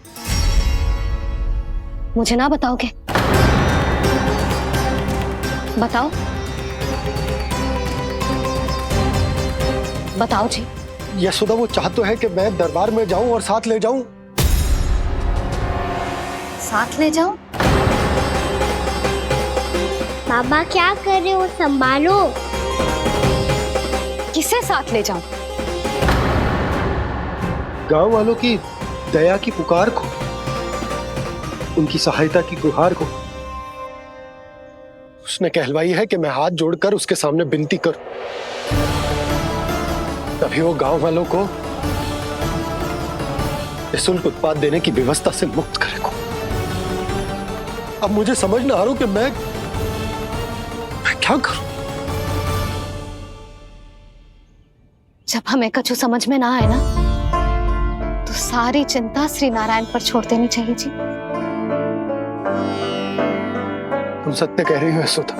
मुझे ना बताओगे? बताओ बताओ जी। यशोदा वो चाह तो है कि मैं दरबार में जाऊं और साथ ले जाऊं। साथ ले जाऊं? बाबा क्या कर रहे हो, संभालो। किसे साथ ले जाऊं? गांव वालों की दया की पुकार को, उनकी सहायता की गुहार को। उसने कहलवाई है कि मैं हाथ जोड़कर उसके सामने विनती करूं, तभी वो गांव वालों को निःशुल्क उत्पाद देने की व्यवस्था से मुक्त करेगा। अब मुझे समझ ना आ रहा कि मैं क्या करूं। जब हमें कछु समझ में ना आए ना, तो सारी चिंता श्री नारायण पर छोड़ देनी चाहिए जी। तुम सत्य कह रही हो यशोदा,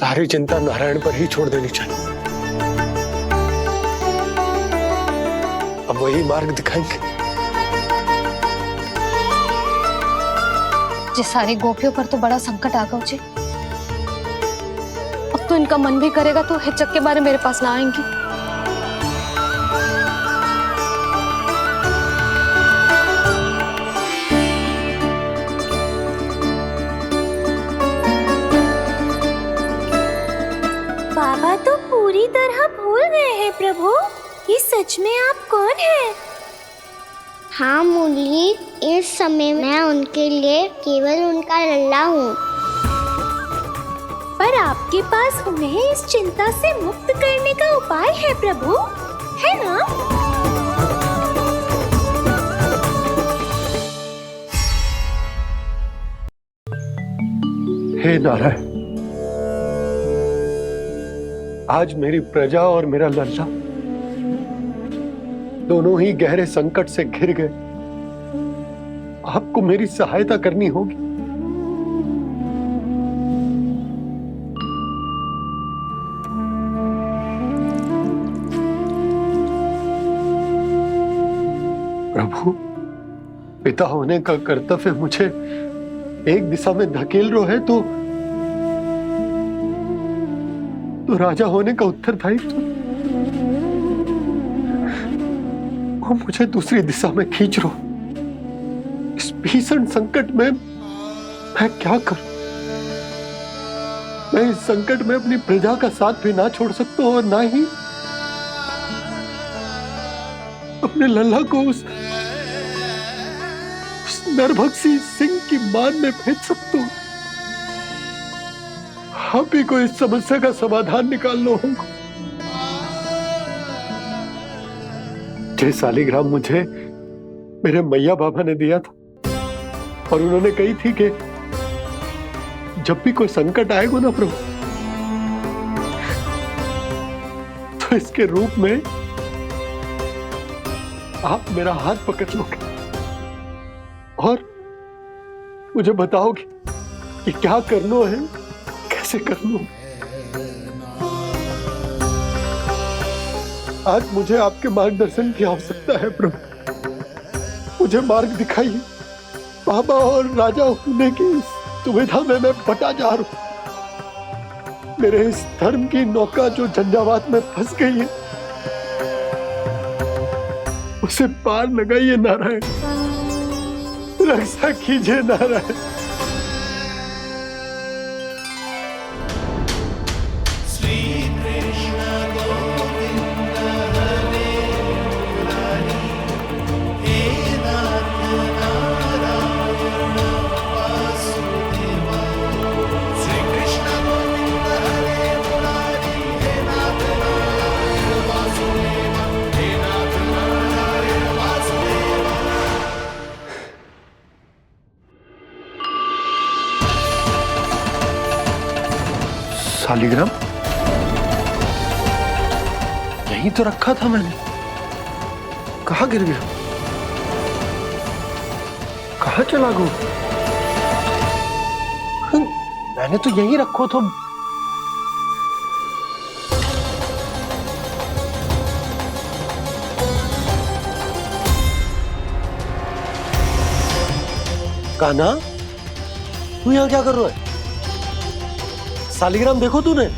सारी चिंता नारायण पर ही छोड़ देनी चाहिए। अब वही मार्ग दिखाएंगे। जी सारी गोपियों पर तो बड़ा संकट आ गया जी। अब तो इनका मन भी करेगा तो हिचक के बारे मेरे पास ना आएंगी। बाबा तो पूरी तरह भूल गए हैं प्रभु, ये सच में आप कौन हैं? हाँ मुरली, इस समय मैं उनके लिए केवल उनका लल्ला हूँ। पर आपके पास उन्हें इस चिंता से मुक्त करने का उपाय है प्रभु, है ना? हे नारायण, आज मेरी प्रजा और मेरा लल्ला दोनों ही गहरे संकट से घिर गए। आपको मेरी सहायता करनी होगी। प्रभु, पिता होने का कर्तव्य मुझे एक दिशा में धकेल रहा है तो राजा होने का उत्तरदायित्व वो मुझे दूसरी दिशा में खींच रहा। इस भीषण संकट में मैं क्या करूं? मैं इस संकट में अपनी प्रजा का साथ भी ना छोड़ सकता हूं और ना ही अपने लल्ला को उस नरभक्षी सिंह की मान में भेज सकता हूं। आप ही को इस समस्या का समाधान निकालना होगा। जय शालिग्राम मुझे मेरे मैया बाबा ने दिया था और उन्होंने कही थी कि जब भी कोई संकट आएगा ना प्रभु, तो इसके रूप में आप मेरा हाथ पकड़ लोगे और मुझे बताओगे कि क्या करना है, कैसे करना है। आज मुझे आपके मार्गदर्शन की आवश्यकता है प्रभु, मुझे मार्ग दिखाइए। बाबा और राजा होने की दुविधा में मैं बटा जा रहा हूं। मेरे इस धर्म की नौका जो झंझावात में फंस गई है, उसे पार लगाइए नारायण, रक्षा कीजिए नारायण। शालिग्राम यहीं तो रखा था मैंने, कहाँ गिर गया, कहाँ चला गया? रहने तो यही रखो तुम। कान्हा, तू यहाँ क्या कर रहा है? सालिग्राम देखो तूने?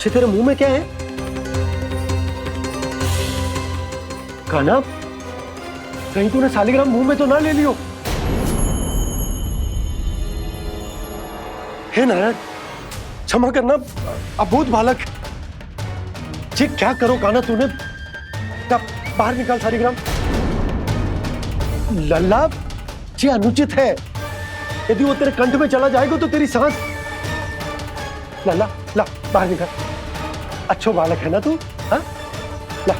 तेरे मुंह में क्या है? कान्हा, कहीं तूने सालिग्राम मुंह में तो ना ले लियो? हे नारायण, क्षमा करना, अबोध बालक। जी क्या करो कान्हा तूने? क्या बाहर निकाल सालिग्राम। लल्ला, जी अनुचित है। यदि वो तेरे कंठ में चला जाएगा तो तेरी सांस। लल्ला, ला बाहर निकाल। अच्छो बालक है ना तू? हाँ? ला।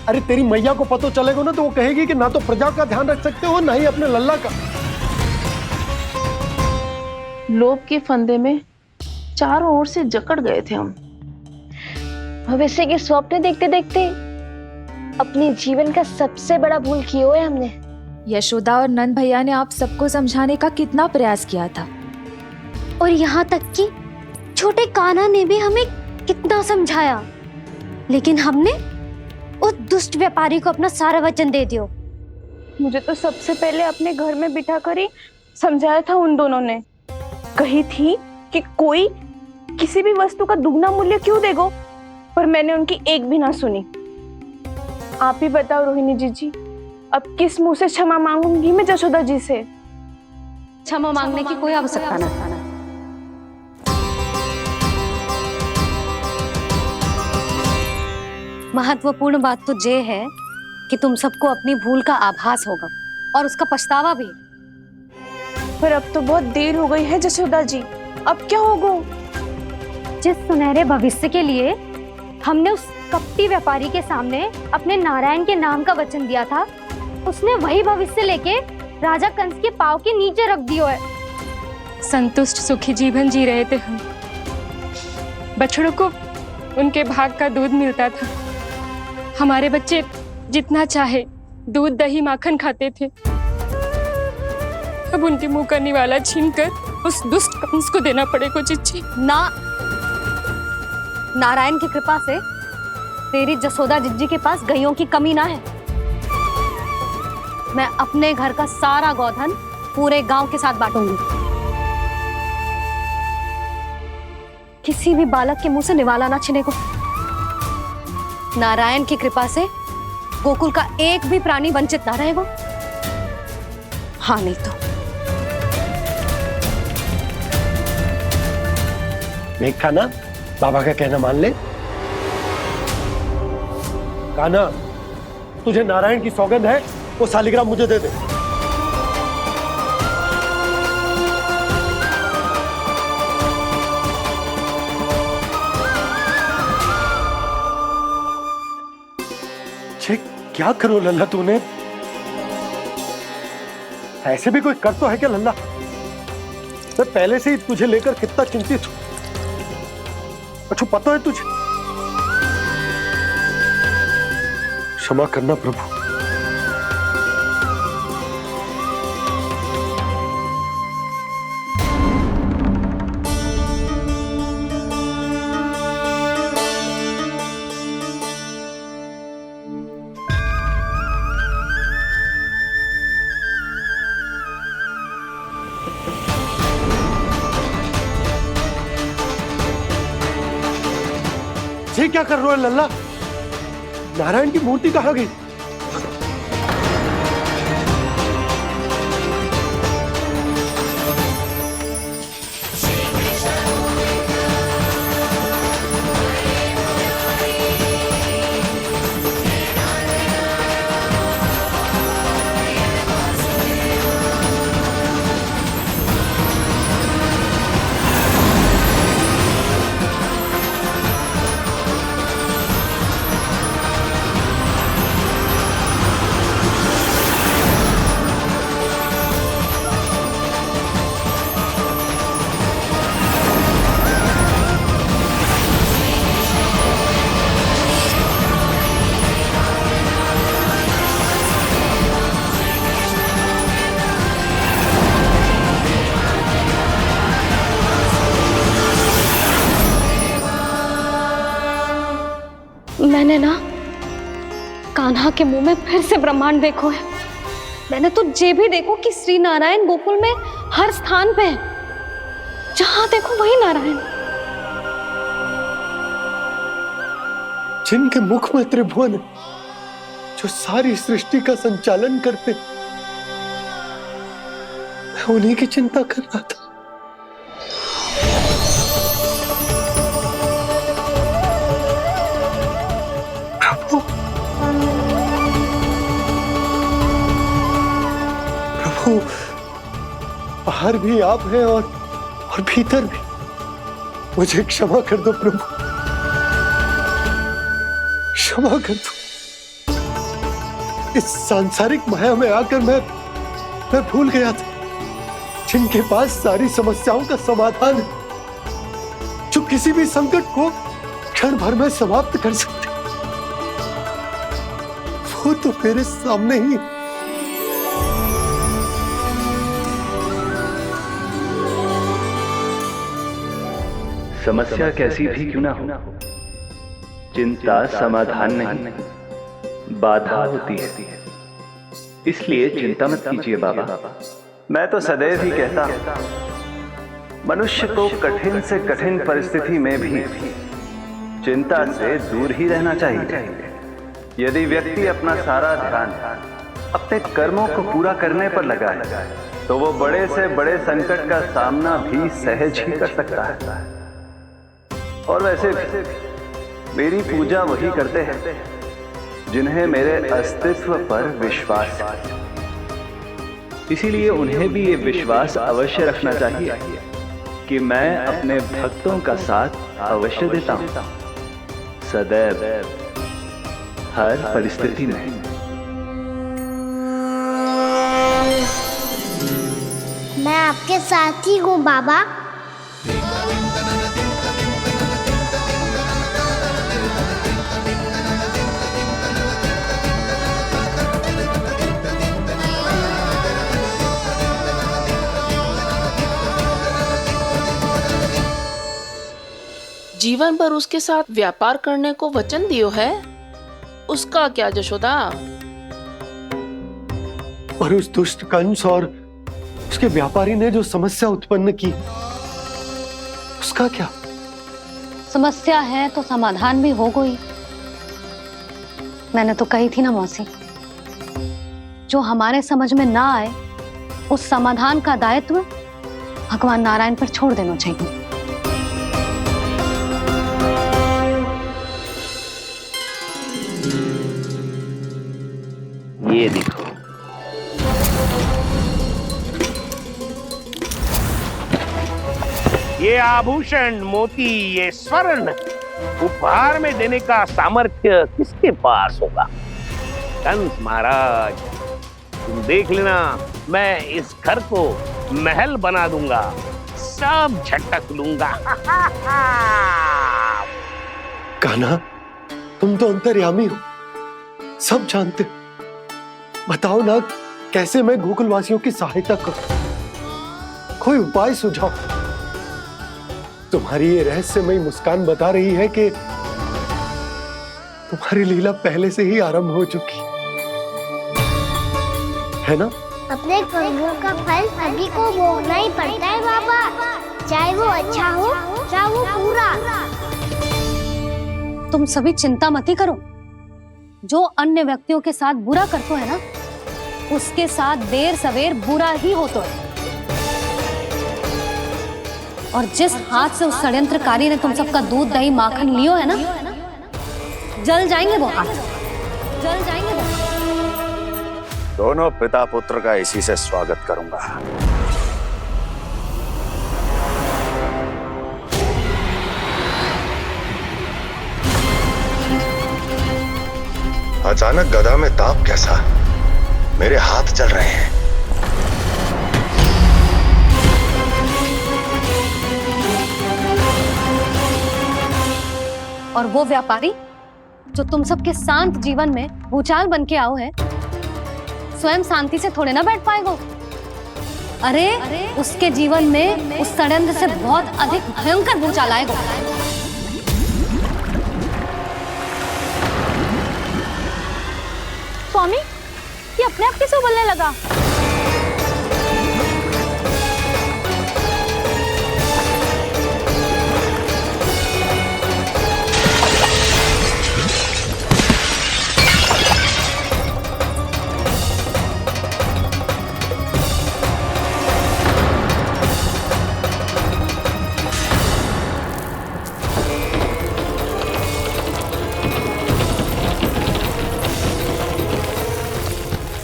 अरे तेरी मैया को पता चलेगा ना तो वो कहेगी कि ना तो प्रजा का ध्यान रख सकते हो ना ही अपने लल्ला का। लोभ के फंदे में चारों ओर से जकड़ गए थे हम। भविष्य के स्वप्न देखते देखते अपने जीवन का सबसे बड़ा भूल किया है हमने। यशोदा और नंद भैया ने आप सबको समझाने का कितना प्रयास किया था, और यहाँ तक कि छोटे कान्हा ने भी हमें कितना समझाया, लेकिन हमने उस दुष्ट व्यापारी को अपना सारा वचन दे दिया। मुझे तो सबसे पहले अपने घर में बिठा कर ही समझाया था उन दोनों ने। कही थी कि कोई किसी भी वस्तु का दुगना मूल्य क्यों देगो, पर मैंने उनकी एक भी ना सुनी। आप ही बताओ रोहिणी जी, अब किस मुंह से क्षमा मांगूंगी मैं जशोदा जी से? क्षमा मांगने की कोई आवश्यकता नहीं। महत्वपूर्ण बात तो ये है कि तुम सबको अपनी भूल का आभास होगा और उसका पछतावा भी। पर अब तो बहुत देर हो गई है जशोदा जी, अब क्या होगा? जिस सुनहरे भविष्य के लिए हमने उस कपटी व्यापारी के सामने अपने नारायण के नाम का वचन दिया था, उसने वही भविष्य लेके राजा कंस के पांव के नीचे रख दिया है। संतुष्ट सुखी जीवन जी रहे थे हम। बछड़ों को उनके भाग का दूध मिलता था। हमारे बच्चे जितना चाहे दूध दही माखन खाते थे। अब उनके मुंह का निवाला छीनकर उस दुष्ट कंस को देना पड़ेगा चिच्ची। ना, नारायण की कृपा से तेरी जसोदा जिज्जी के पास गायों की कमी ना है। मैं अपने घर का सारा गोधन पूरे गांव के साथ बांटूंगी। किसी भी बालक के मुंह से निवाला ना छिने को। नारायण की कृपा से गोकुल का एक भी प्राणी वंचित ना रहेगा। हाँ नहीं तो देख कान्हा, बाबा का कहना मान ले। कान्हा, तुझे नारायण की सौगंध है, वो सालिग्राम मुझे दे दे। क्या करो लल्ला तूने? ऐसे भी कोई कर तो है क्या लल्ला? मैं पहले से ही तुझे लेकर कितना चिंतित हूं। अच्छा पता है तुझे? क्षमा करना प्रभु। ये क्या कर रहे हो लल्ला? नारायण की मूर्ति कहाँ गई? मैंने ना कान्हा के मुंह में फिर से ब्रह्मांड देखो है। मैंने तो जे भी देखो कि श्री नारायण गोकुल में हर स्थान पे है, जहां देखो वही नारायण। जिनके मुख में त्रिभुवन है, जो सारी सृष्टि का संचालन करते, मैं उन्हीं की चिंता कर रहा था। प्रभु, प्रभु, बाहर भी आप हैं और भीतर भी। मुझे क्षमा कर दो प्रभु, क्षमा कर दो। इस सांसारिक माया में आकर मैं भूल गया था जिनके पास सारी समस्याओं का समाधान है, जो किसी भी संकट को क्षण भर में समाप्त कर सकते, वो तो मेरे सामने ही। समस्या कैसी भी क्यों ना हो, चिंता समाधान नहीं, बाधा होती है। इसलिए चिंता मत कीजिए बाबा। मैं तो सदैव ही कहता हूं, मनुष्य को कठिन से कठिन परिस्थिति में भी चिंता से दूर ही रहना चाहिए। यदि व्यक्ति अपना सारा ध्यान अपने कर्मों को पूरा करने पर लगाए, तो वो बड़े से बड़े संकट का सामना भी सहज ही कर सकता है। और वैसे भी मेरी पूजा वही करते हैं जिन्हें मेरे अस्तित्व पर विश्वास है। इसीलिए उन्हें भी ये विश्वास अवश्य रखना चाहिए कि मैं अपने भक्तों का साथ अवश्य देता हूं, सदैव, हर परिस्थिति में। मैं आपके साथ ही हूँ बाबा। जीवन भर उसके साथ व्यापार करने को वचन दियो है, उसका क्या जशोदा? और उस दुष्ट कंस और उसके व्यापारी ने जो समस्या उत्पन्न की, उसका क्या? समस्या है तो समाधान भी हो गई। मैंने तो कही थी ना मौसी, जो हमारे समझ में ना आए उस समाधान का दायित्व भगवान नारायण पर छोड़ देना चाहिए। ये देखो, ये आभूषण, मोती, ये स्वर्ण उपहार में देने का सामर्थ्य किसके पास होगा? कंस महाराज, तुम देख लेना, मैं इस घर को महल बना दूंगा, सब झटक लूंगा। कान्हा, तुम तो अंतर्यामी हो, सब जानते हो। बताओ ना, कैसे मैं गोकुलवासियों की सहायता करूं? कोई उपाय सुझाओ। तुम्हारी ये रहस्यमयी मुस्कान बता रही है कि तुम्हारी लीला पहले से ही आरंभ हो चुकी है ना? अपने कर्मों का फल सभी को भोगना ही पड़ता है बाबा, चाहे वो अच्छा हो चाहे वो बुरा। तुम सभी चिंता मत ही करो। जो अन्य व्यक्तियों के साथ बुरा करते है ना, उसके साथ देर सवेर बुरा ही होता है। और जिस हाथ से उस षड्यंत्रकारी ने तुम सबका दूध दही माखन लियो है ना, जल जाएंगे वो हाथ, जल जाएंगे वो। दोनों पिता पुत्र का इसी से स्वागत करूंगा। अचानक गदा में ताप कैसा? मेरे हाथ जल रहे हैं। और वो व्यापारी जो तुम सबके शांत जीवन में भूचाल बन के आओ है, स्वयं शांति से थोड़े ना बैठ पाएगा। अरे उसके जीवन में उस षड्यंत्र से बहुत अधिक भयंकर भूचाल आएगा। स्वामी, ये अपने आप कैसे उबलने लगा?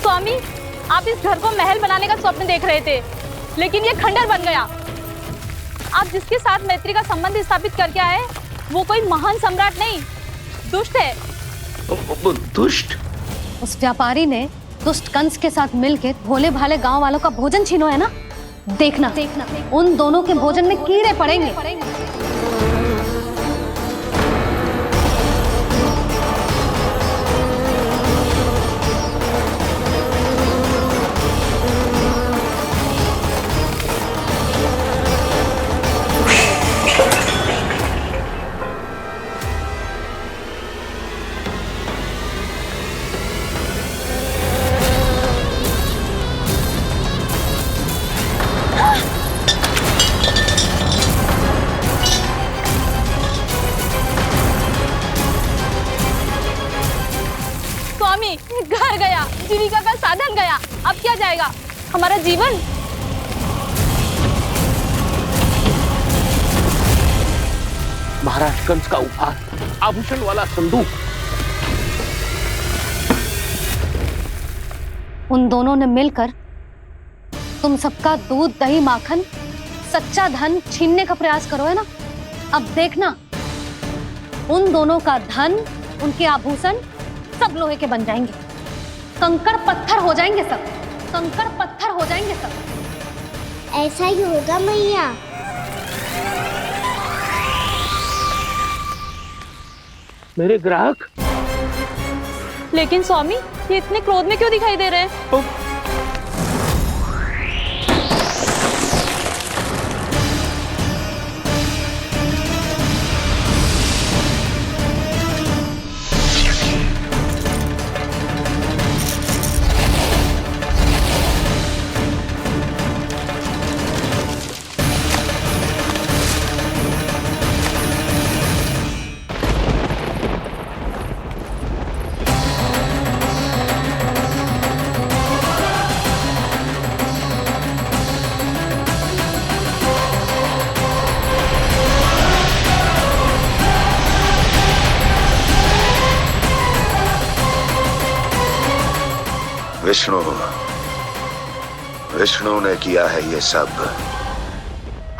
स्वामी, आप इस घर को महल बनाने का स्वप्न देख रहे थे, लेकिन ये खंडर बन गया। आप जिसके साथ मैत्री का संबंध स्थापित करके आए, वो कोई महान सम्राट नहीं, दुष्ट है। दुष्ट? उस व्यापारी ने दुष्ट कंस के साथ मिलकर भोले भाले गांव वालों का भोजन छीनो है ना। देखना उन दोनों के भोजन में कीड़े पड़ेंगे। घर गया, जीविका का साधन गया, अब क्या जाएगा हमारा जीवन? महाराज कंस का उपहार, आभूषण वाला संदूक। उन दोनों ने मिलकर तुम सबका दूध दही माखन सच्चा धन छीनने का प्रयास करो है ना। अब देखना उन दोनों का धन, उनके आभूषण सब लोहे के बन जाएंगे, कंकड़ पत्थर हो जाएंगे सब, कंकड़ पत्थर हो जाएंगे सब। ऐसा ही होगा मैया। मेरे ग्राहक? लेकिन स्वामी, ये इतने क्रोध में क्यों दिखाई दे रहे हैं? विष्णु ने किया है ये सब।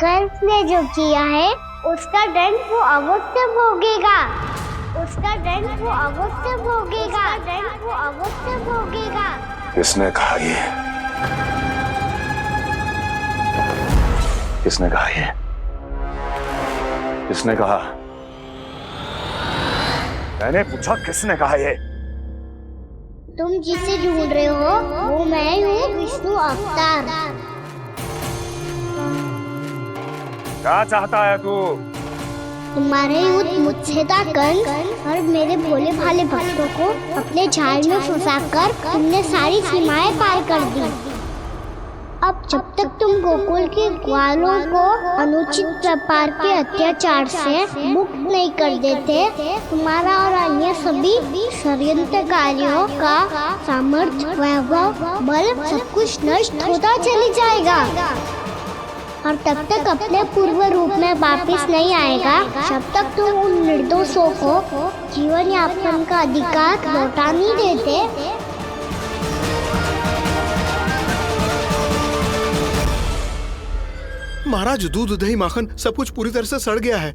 कंस ने जो किया है उसका दंड वो अवश्य भोगेगा, उसका दंड वो अवश्य भोगेगा, दंड वो अवश्य भोगेगा। किसने कहा ये? किसने कहा ये? किसने कहा? मैंने पूछा किसने कहा ये? तुम जिसे ढूंढ रहे हो वो मैं हूँ, विष्णु अवतार। क्या चाहता है तू? तुम्हारे युद्ध मुझसे था कंस, और मेरे भोले भाले भक्तों को अपने जाल में फंसाकर तुमने सारी सीमाएं पार कर दी। अब जब तक तुम गोकुल के ग्वालों को अनुचित प्रकार के अत्याचार से मुक्त नहीं कर देते, तुम्हारा और अन्य सभी षड्यंत्रकारियों का सामर्थ्य, वैभव, बल सब कुछ नष्ट होता चले जाएगा, और तब तक अपने पूर्व रूप में वापस नहीं आएगा जब तक तुम उन निर्दोषों को जीवन यापन का अधिकार लौटा नहीं देते। महाराज, दूध दही माखन सब कुछ पूरी तरह से सड़ गया है।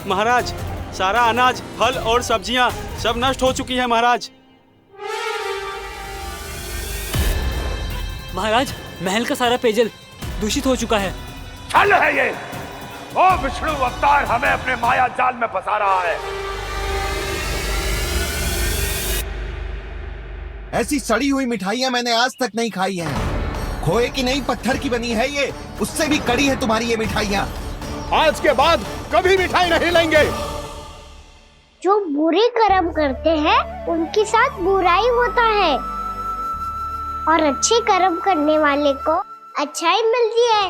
महाराज, सारा अनाज, फल और सब्जियां सब नष्ट हो चुकी है महाराज। महाराज, महल का सारा पेयजल दूषित हो चुका है। छल है ये। वो विष्णु अवतार हमें अपने माया जाल में फंसा रहा है। ऐसी सड़ी हुई मिठाइयां मैंने आज तक नहीं खाई हैं। खोए की नहीं, पत्थर की बनी है ये, उससे भी कड़ी है तुम्हारी ये मिठाइयां। आज के बाद कभी मिठाई नहीं लेंगे। जो बुरे कर्म करते हैं उनके साथ बुराई होता है और अच्छे कर्म करने वाले को अच्छाई मिलती है।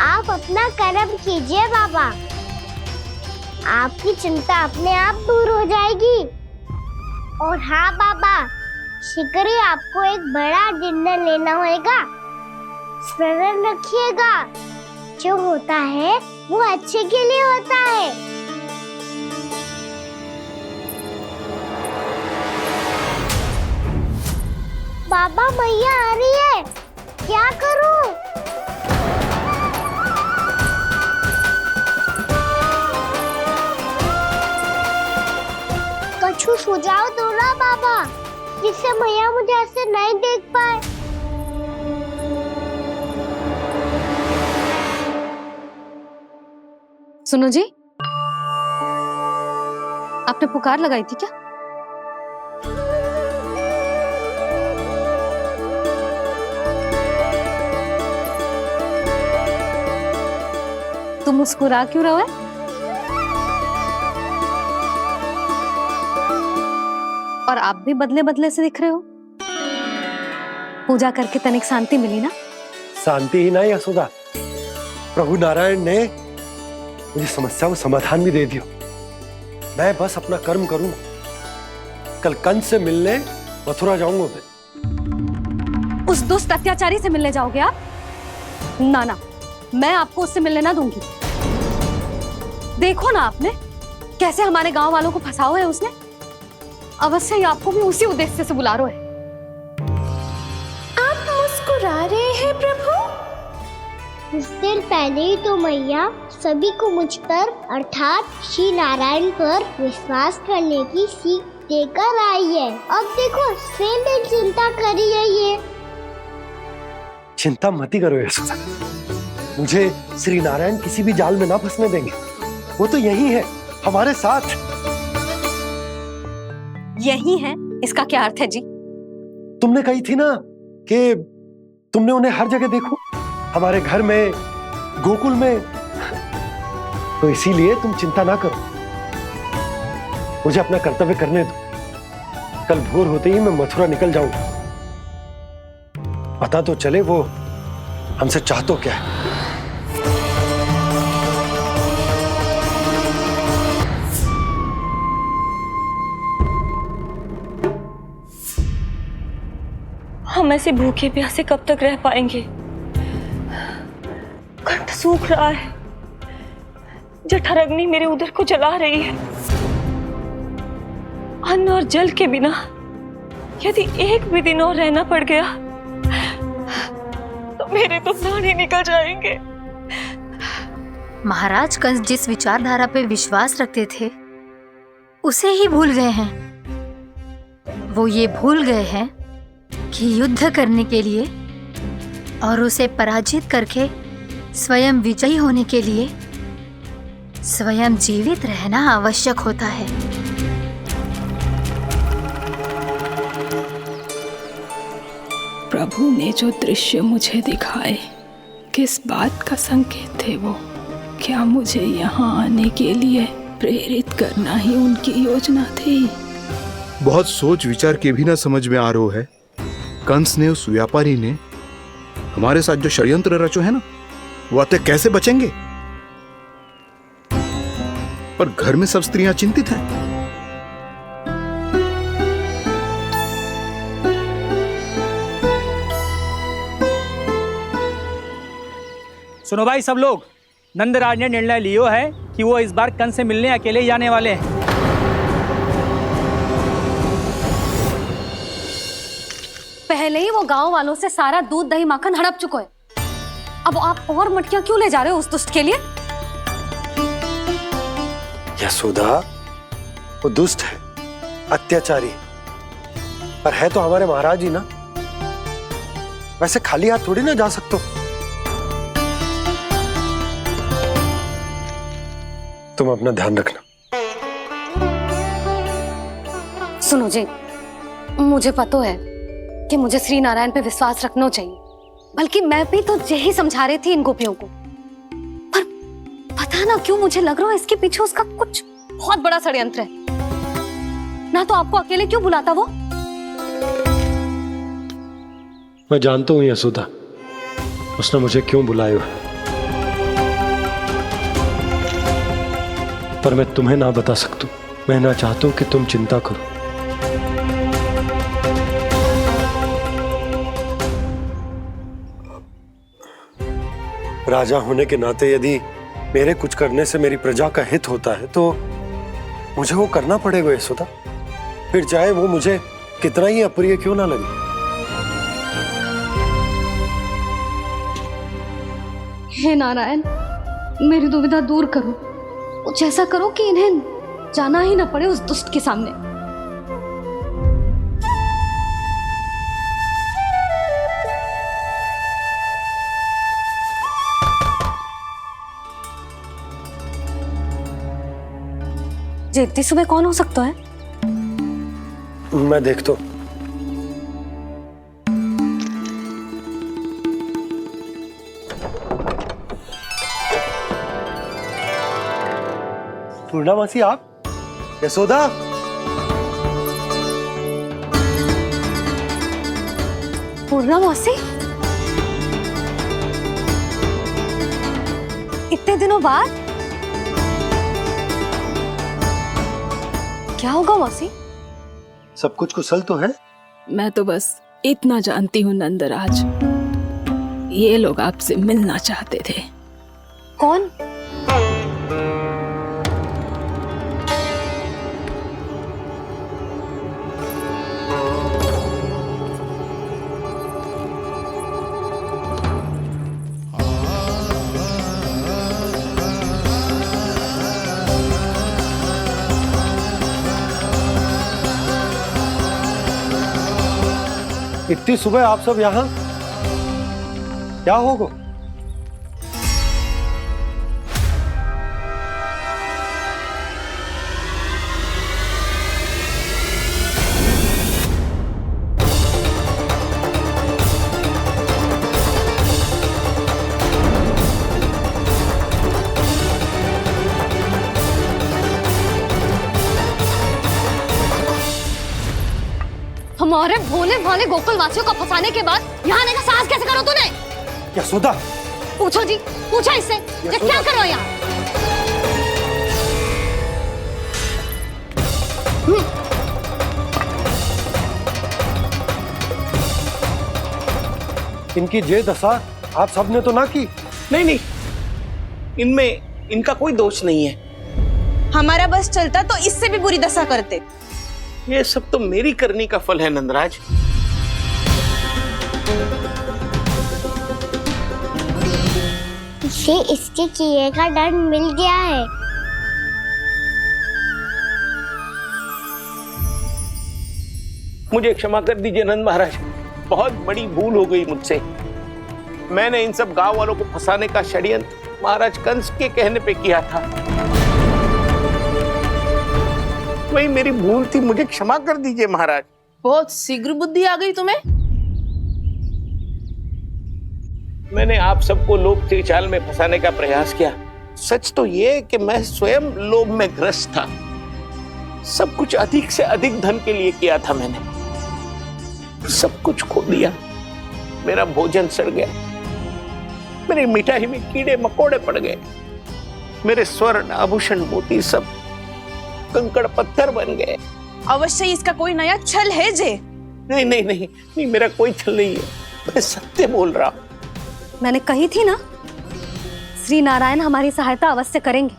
आप अपना कर्म कीजिए बाबा, आपकी चिंता अपने आप दूर हो जाएगी। और हाँ बाबा, शीघ्र ही आपको एक बड़ा डिनर लेना होगा। स्मरण रखिएगा, जो होता है वो अच्छे के लिए होता है। बाबा मैया आ रही है, क्या करूं? कछु सुझाव दो ना बाबा, जिससे मैया मुझे ऐसे नहीं देख पाए। सुनो जी, आपने पुकार लगाई थी क्या? तुम मुस्कुरा क्यों रहे हो? और आप भी बदले बदले से दिख रहे हो। पूजा करके तनिक शांति मिली ना? शांति ही नहीं यशोदा, प्रभु नारायण ने मुझे समस्या को समाधान भी दे दिया। मैं बस अपना कर्म करूं। कल कंस से मिलने मथुरा जाऊंगा मैं। उस दुष्ट अत्याचारी से मिलने जाओगे आप? ना ना, मैं आपको उससे मिलने ना दूंगी। देखो ना आपने कैसे हमारे गांव वालों को फंसाओ है उसने। अवश्य ही आपको भी उसी उद्देश्य से बुला रहा है। आप मुस्कुरा रहे हैं प्रभु? कुछ देर पहले ही तो मैया सभी को मुझ पर अर्थात श्री नारायण पर विश्वास करने की सीख देकर आई है। अब देखो स्वयं भी चिंता करी है ये। चिंता मत ही करो यशोदा, मुझे श्री नारायण किसी भी जाल में ना फंसने देंगे। वो तो यही है हमारे साथ। यही है, इसका क्या अर्थ है जी? तुमने कही थी ना कि तुमने उन्हें हर जगह देखो, हमारे घर में, गोकुल में। तो इसीलिए तुम चिंता ना करो, मुझे अपना कर्तव्य करने दो। कल भोर होते ही मैं मथुरा निकल जाऊंगा। पता तो चले वो हमसे चाहतो क्या है। हम ऐसे भूखे प्यासे कब तक रह पाएंगे? कंठ सूख रहा है, जठराग्नि मेरे उदर को जला रही है। अन्न और जल के बिना यदि एक भी दिन और रहना पड़ गया तो मेरे तो प्राण ही निकल जाएंगे। महाराज कंस जिस विचारधारा पे विश्वास रखते थे उसे ही भूल गए हैं। वो ये भूल गए हैं कि युद्ध करने के लिए और उसे पराजित करके स्वयं विजयी होने के लिए स्वयं जीवित रहना आवश्यक होता है। प्रभु ने जो दृश्य मुझे दिखाए किस बात का संकेत थे वो? क्या मुझे यहाँ आने के लिए प्रेरित करना ही उनकी योजना थी? बहुत सोच विचार के भी ना समझ में आ रहा है। कंस ने, उस व्यापारी ने हमारे साथ जो षड्यंत्र रचो है ना, वो आते कैसे बचेंगे? पर घर में सब स्त्रियां चिंतित हैं। सुनो भाई सब लोग, नंदराज ने निर्णय लियो है कि वो इस बार कंस से मिलने अकेले जाने वाले हैं। पहले ही वो गांव वालों से सारा दूध दही माखन हड़प चुका है। अब आप और मटकियां क्यों ले जा रहे हो उस दुष्ट के लिए? यशोदा, वो दुष्ट है, अत्याचारी, पर है तो हमारे महाराज ही ना। वैसे खाली हाथ थोड़ी ना जा सकते हो। तुम अपना ध्यान रखना। सुनो जी, मुझे पता है कि मुझे श्री नारायण पे विश्वास रखना चाहिए, बल्कि मैं भी तो यही समझा रही थी इन गोपियों को। पर पता ना क्यों मुझे लग रहा है इसके पीछे उसका कुछ बहुत बड़ा षड्यंत्र है। ना तो आपको अकेले क्यों बुलाता वो? मैं जानता हूँ यशोदा, उसने मुझे क्यों बुलाया है, पर मैं तुम्हें ना बता सकता। मैं ना चाहता हूं कि तुम चिंता करो। राजा होने के नाते यदि मेरे कुछ करने से मेरी प्रजा का हित होता है तो मुझे वो करना पड़ेगा यशोदा, फिर चाहे वो मुझे कितना ही अप्रिय क्यों ना लगे। हे नारायण, मेरी दुविधा दूर करो। कुछ ऐसा करो कि इन्हें जाना ही ना पड़े उस दुष्ट के सामने। जी इतनी सुबह कौन हो सकता है? मैं देखता हूं। पूर्णा मासी, आप? यशोदा, पूर्णा मौसी, इतने दिनों बाद? क्या होगा मौसी? सब कुछ कुशल तो है? मैं तो बस इतना जानती हूँ नंदराज, ये लोग आपसे मिलना चाहते थे। कौन? इतनी सुबह आप सब यहाँ? क्या होगा? हमारे भोले भाले गोकुल वासियों को फंसाने के बाद यहाँ आने का साहस कैसे करो तूने? यशोदा, पूछो जी, पूछो इससे, ये क्या करो यहाँ? इनकी ये दशा आप सबने तो ना की? नहीं नहीं, इनमें इनका कोई दोष नहीं है। हमारा बस चलता तो इससे भी बुरी दशा करते। ये सब तो मेरी करनी का फल है नंदराज। इसे इसके किए का दंड मिल गया है। मुझे क्षमा कर दीजिए नंद महाराज, बहुत बड़ी भूल हो गई मुझसे। मैंने इन सब गांव वालों को फंसाने का षड्यंत्र महाराज कंस के कहने पे किया था। वही मेरी भूल थी, मुझे क्षमा कर दीजिए महाराज। बहुत शीघ्र बुद्धि आ गई तुम्हें। मैंने आप सबको लोभ के जाल में फंसाने का प्रयास किया। सच तो ये कि मैं स्वयं लोभ में ग्रस्त था। सब कुछ अधिक से अधिक धन के लिए किया था मैंने। सब कुछ खो दिया। मेरा भोजन सड़ गया, मेरी मिठाई में कीड़े मकोड़े पड़ गए, मेरे स्वर्ण आभूषण मोती सब कंकड़ पत्थर बन गए। अवश्य इसका कोई नया छल है जे। नहीं नहीं नहीं नहीं, मेरा कोई छल नहीं है, मैं सत्य बोल रहा हूं। मैंने कही थी ना, श्री नारायण हमारी सहायता अवश्य करेंगे।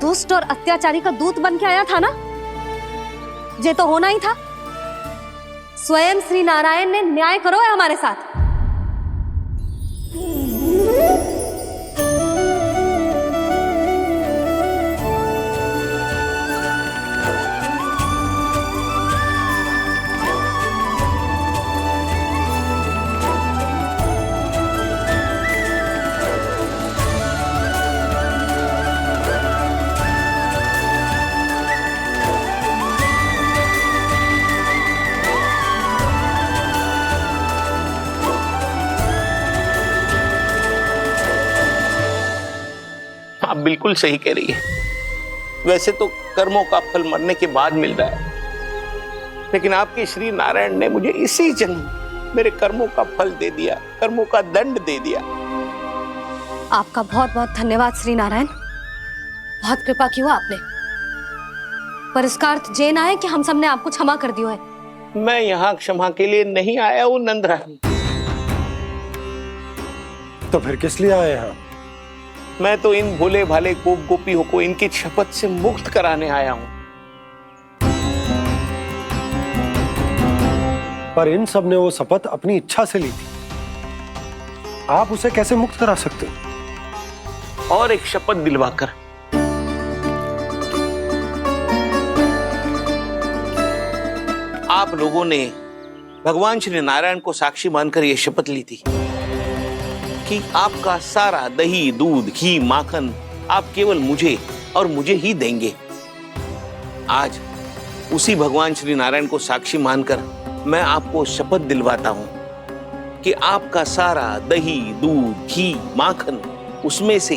दुष्ट और अत्याचारी का दूत बन के आया था ना, ये तो होना ही था। स्वयं श्री नारायण ने न्याय करो है हमारे साथ। आप बिल्कुल सही कह रही है। वैसे तो कर्मों का फल मरने के बाद मिल रहा है, लेकिन आपके श्री नारायण ने मुझे इसी जन्म मेरे कर्मों का फल दे दिया, कर्मों का दंड दे दिया। आपका बहुत बहुत धन्यवाद श्री नारायण, बहुत कृपा की हो आपने। पर इसका अर्थ ये ना है कि हम सब ने आपको क्षमा कर दिया है। मैं यहाँ क्षमा के लिए नहीं आया हूँ नंदरानी। तो फिर किस लिए आए हैं? मैं तो इन भोले भाले गोप गोपियों को इनकी शपथ से मुक्त कराने आया हूँ। पर इन सब ने वो शपथ अपनी इच्छा से ली थी, आप उसे कैसे मुक्त करा सकते हो? और एक शपथ दिलवाकर। आप लोगों ने भगवान श्री नारायण को साक्षी मानकर यह शपथ ली थी कि आपका सारा दही, दूध, घी, माखन आप केवल मुझे और मुझे ही देंगे। आज उसी भगवान श्री नारायण को साक्षी मानकर मैं आपको शपथ दिलवाता हूं कि आपका सारा दही, दूध, घी, माखन उसमें से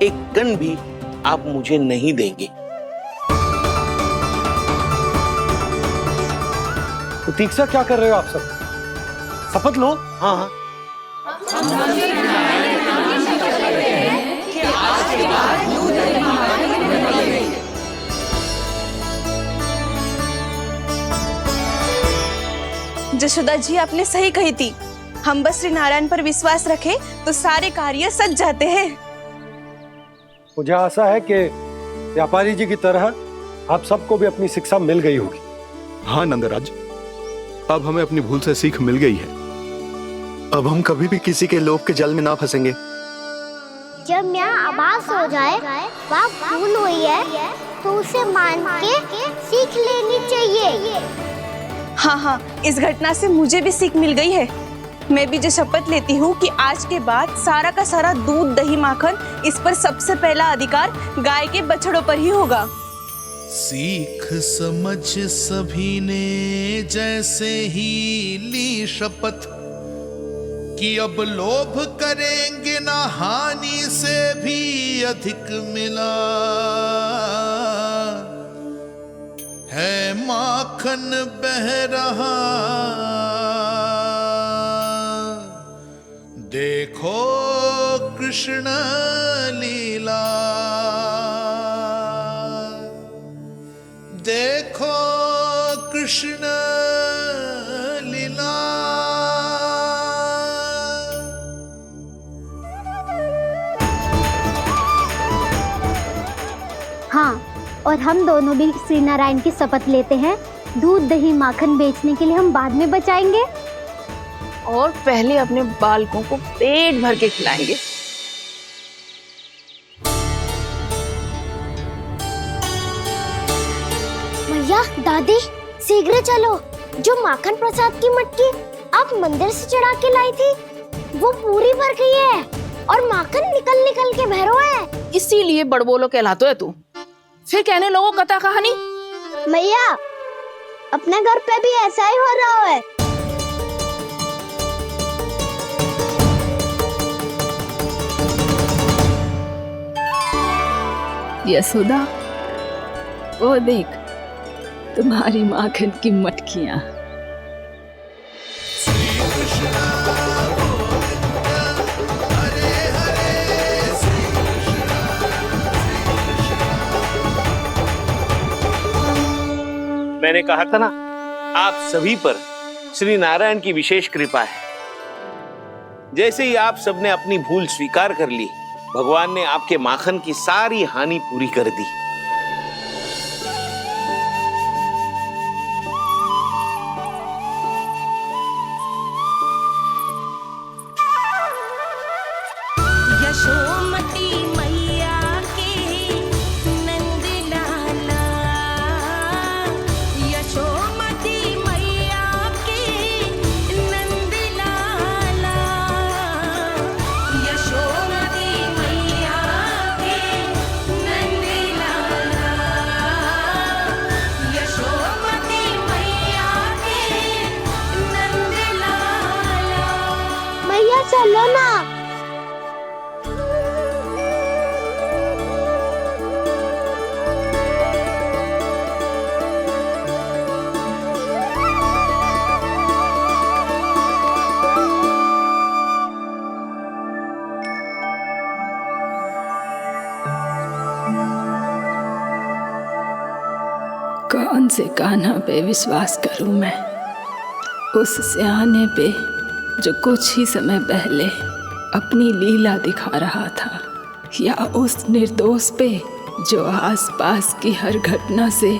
एक कण भी आप मुझे नहीं देंगे। प्रतीक्षा क्या कर रहे हो आप सब? शपथ लो। हाँ हाँ। जशोदा जी, आपने सही कही थी। हम बस श्री नारायण पर विश्वास रखें तो सारे कार्य सज जाते हैं। मुझे आशा है कि व्यापारी जी की तरह आप सबको भी अपनी शिक्षा मिल गई होगी। हाँ नंदराज, अब हमें अपनी भूल से सीख मिल गई है। अब हम कभी भी किसी के लोभ के जल में ना फंसेंगे। जब यहाँ आभास हो जाए वहाँ भूल हुई है तो उसे मान के सीख लेनी चाहिए। हाँ हाँ, इस घटना से मुझे भी सीख मिल गई है। मैं भी जो शपथ लेती हूँ कि आज के बाद सारा का सारा दूध, दही, माखन इस पर सबसे पहला अधिकार गाय के बछड़ों पर ही होगा। सीख समझ सभी ने जैसे ही ली शपथ कि अब लोभ करेंगे ना हानि से भी अधिक मिला है, माखन बह रहा देखो कृष्ण लीला, देखो कृष्ण लीला। हाँ, और हम दोनों भी श्री नारायण की शपथ लेते हैं, दूध, दही, माखन बेचने के लिए हम बाद में बचाएंगे और पहले अपने बालकों को पेट भर के खिलाएंगे। भैया, दादी, शीघ्र चलो। जो माखन प्रसाद की मटकी आप मंदिर से चढ़ा के लाई थी वो पूरी भर गई है और माखन निकल निकल के बह रहा है। इसीलिए बड़बोलो कहलाते है तू। फिर कहने लोगों कथा कहानी। भैया, अपने घर पे भी ऐसा ही हो रहा है। यशोदा, वो देख तुम्हारी माखन की मटकियां। मैंने कहा था ना, आप सभी पर श्री नारायण की विशेष कृपा है। जैसे ही आप सबने अपनी भूल स्वीकार कर ली, भगवान ने आपके माखन की सारी हानि पूरी कर दी। यशोमती मैया के नंद लाला, यशोमती मैया के नंद लाला, यशोमती मैया के नंद लाला। कौन से कान्हा पे विश्वास करूं मैं? उस सियाने पे जो कुछ ही समय पहले अपनी लीला दिखा रहा था, या उस निर्दोष पे जो आसपास की हर घटना से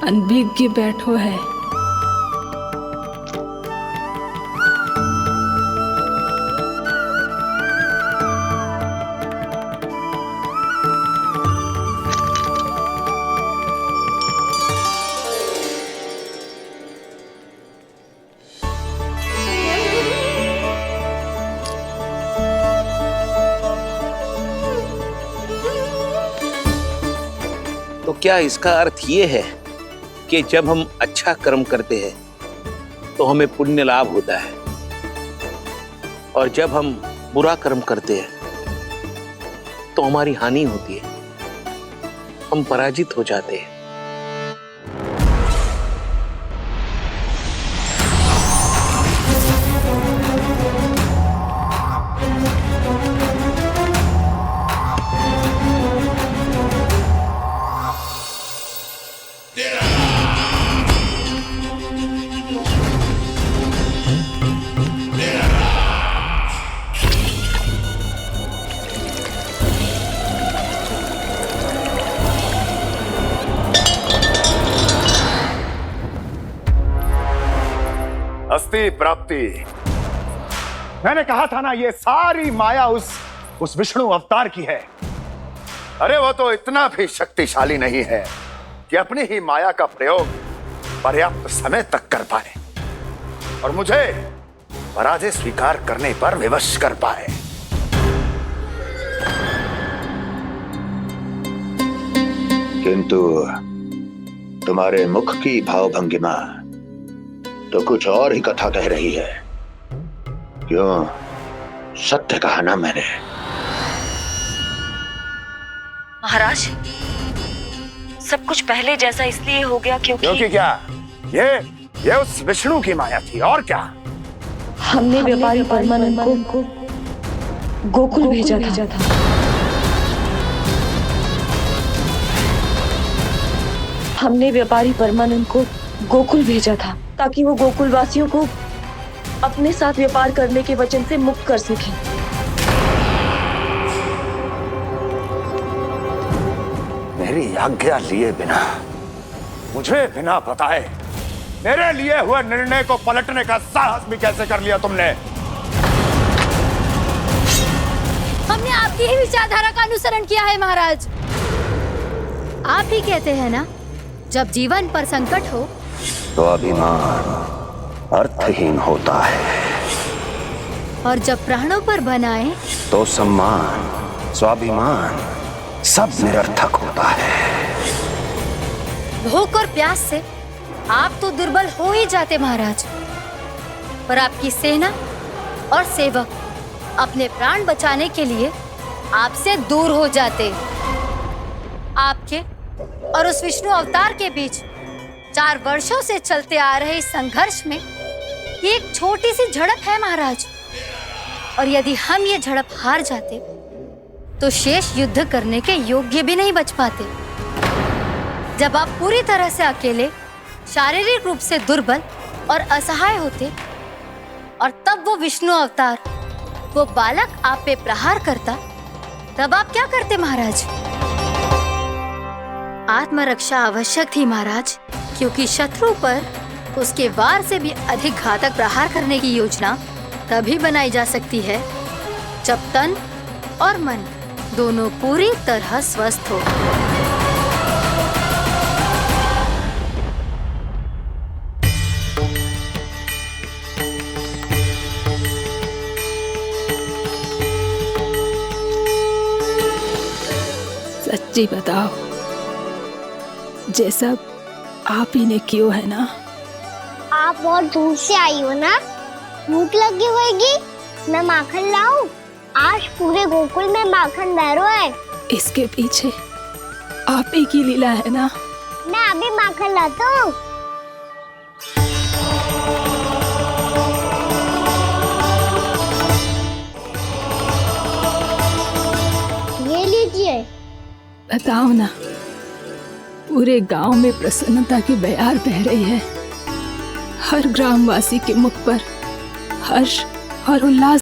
अनभिज्ञ बैठो है? तो क्या इसका अर्थ ये है कि जब हम अच्छा कर्म करते हैं तो हमें पुण्य लाभ होता है, और जब हम बुरा कर्म करते हैं तो हमारी हानि होती है, हम पराजित हो जाते हैं? अस्ति प्राप्ति। मैंने कहा था ना, ये सारी माया उस विष्णु अवतार की है। अरे वो तो इतना भी शक्तिशाली नहीं है कि अपनी ही माया का प्रयोग पर्याप्त समय तक कर पाए और मुझे पराजय स्वीकार करने पर विवश कर पाए। किंतु तुम्हारे मुख की भावभंगिमा तो कुछ और ही कथा कह रही है। क्यों? सत्य कहा ना मैंने। महाराज, सब कुछ पहले जैसा इसलिए हो गया क्योंकि क्या? ये उस विष्णु की माया थी, और क्या? हमने व्यापारी परमानंद को गोकुल भेजा था। हमने व्यापारी परमानंद को गोकुल भेजा था ताकि वो गोकुल वासियों को अपने साथ व्यापार करने के वचन से मुक्त कर सके। मेरी आज्ञा लिए बिना, मुझे बिना बताए मेरे लिए हुए निर्णय को पलटने का साहस भी कैसे कर लिया तुमने? हमने आपकी ही विचारधारा का अनुसरण किया है महाराज। आप ही कहते हैं ना, जब जीवन पर संकट हो तो अभिमान अर्थहीन होता है, और जब प्राणों पर बनाए तो सम्मान स्वाभिमान सब निरर्थक होता है। भूख और प्यास से आप तो दुर्बल हो ही जाते महाराज, पर आपकी सेना और सेवक अपने प्राण बचाने के लिए आपसे दूर हो जाते। आपके और उस विष्णु अवतार के बीच 4 वर्षों से चलते आ रहे इस संघर्ष में ये एक छोटी सी झड़प है महाराज, और यदि हम ये झड़प हार जाते तो शेष युद्ध करने के योग्य भी नहीं बच पाते। जब आप पूरी तरह से अकेले, शारीरिक रूप से दुर्बल और असहाय होते, और तब वो विष्णु अवतार, वो बालक आप पे प्रहार करता, तब आप क्या करते महाराज? आत्मरक्षा आवश्यक थी महाराज, क्योंकि शत्रु पर उसके वार से भी अधिक घातक प्रहार करने की योजना तभी बनाई जा सकती है जब तन और मन दोनों पूरी तरह स्वस्थ हो। सच्ची बताओ, जैसा आप ही ने क्यों है ना? आप बहुत दूर से आई हो ना, भूख लगी होगी। मैं माखन लाऊं? आज पूरे गोकुल में माखन बह रहा है। इसके पीछे आप ही की लीला है ना? मैं अभी माखन लाता हूँ। ये लीजिए। बताओ ना, पूरे गांव में प्रसन्नता की बयार बह रही है। हर ग्रामवासी के मुख पर हर्ष और उल्लास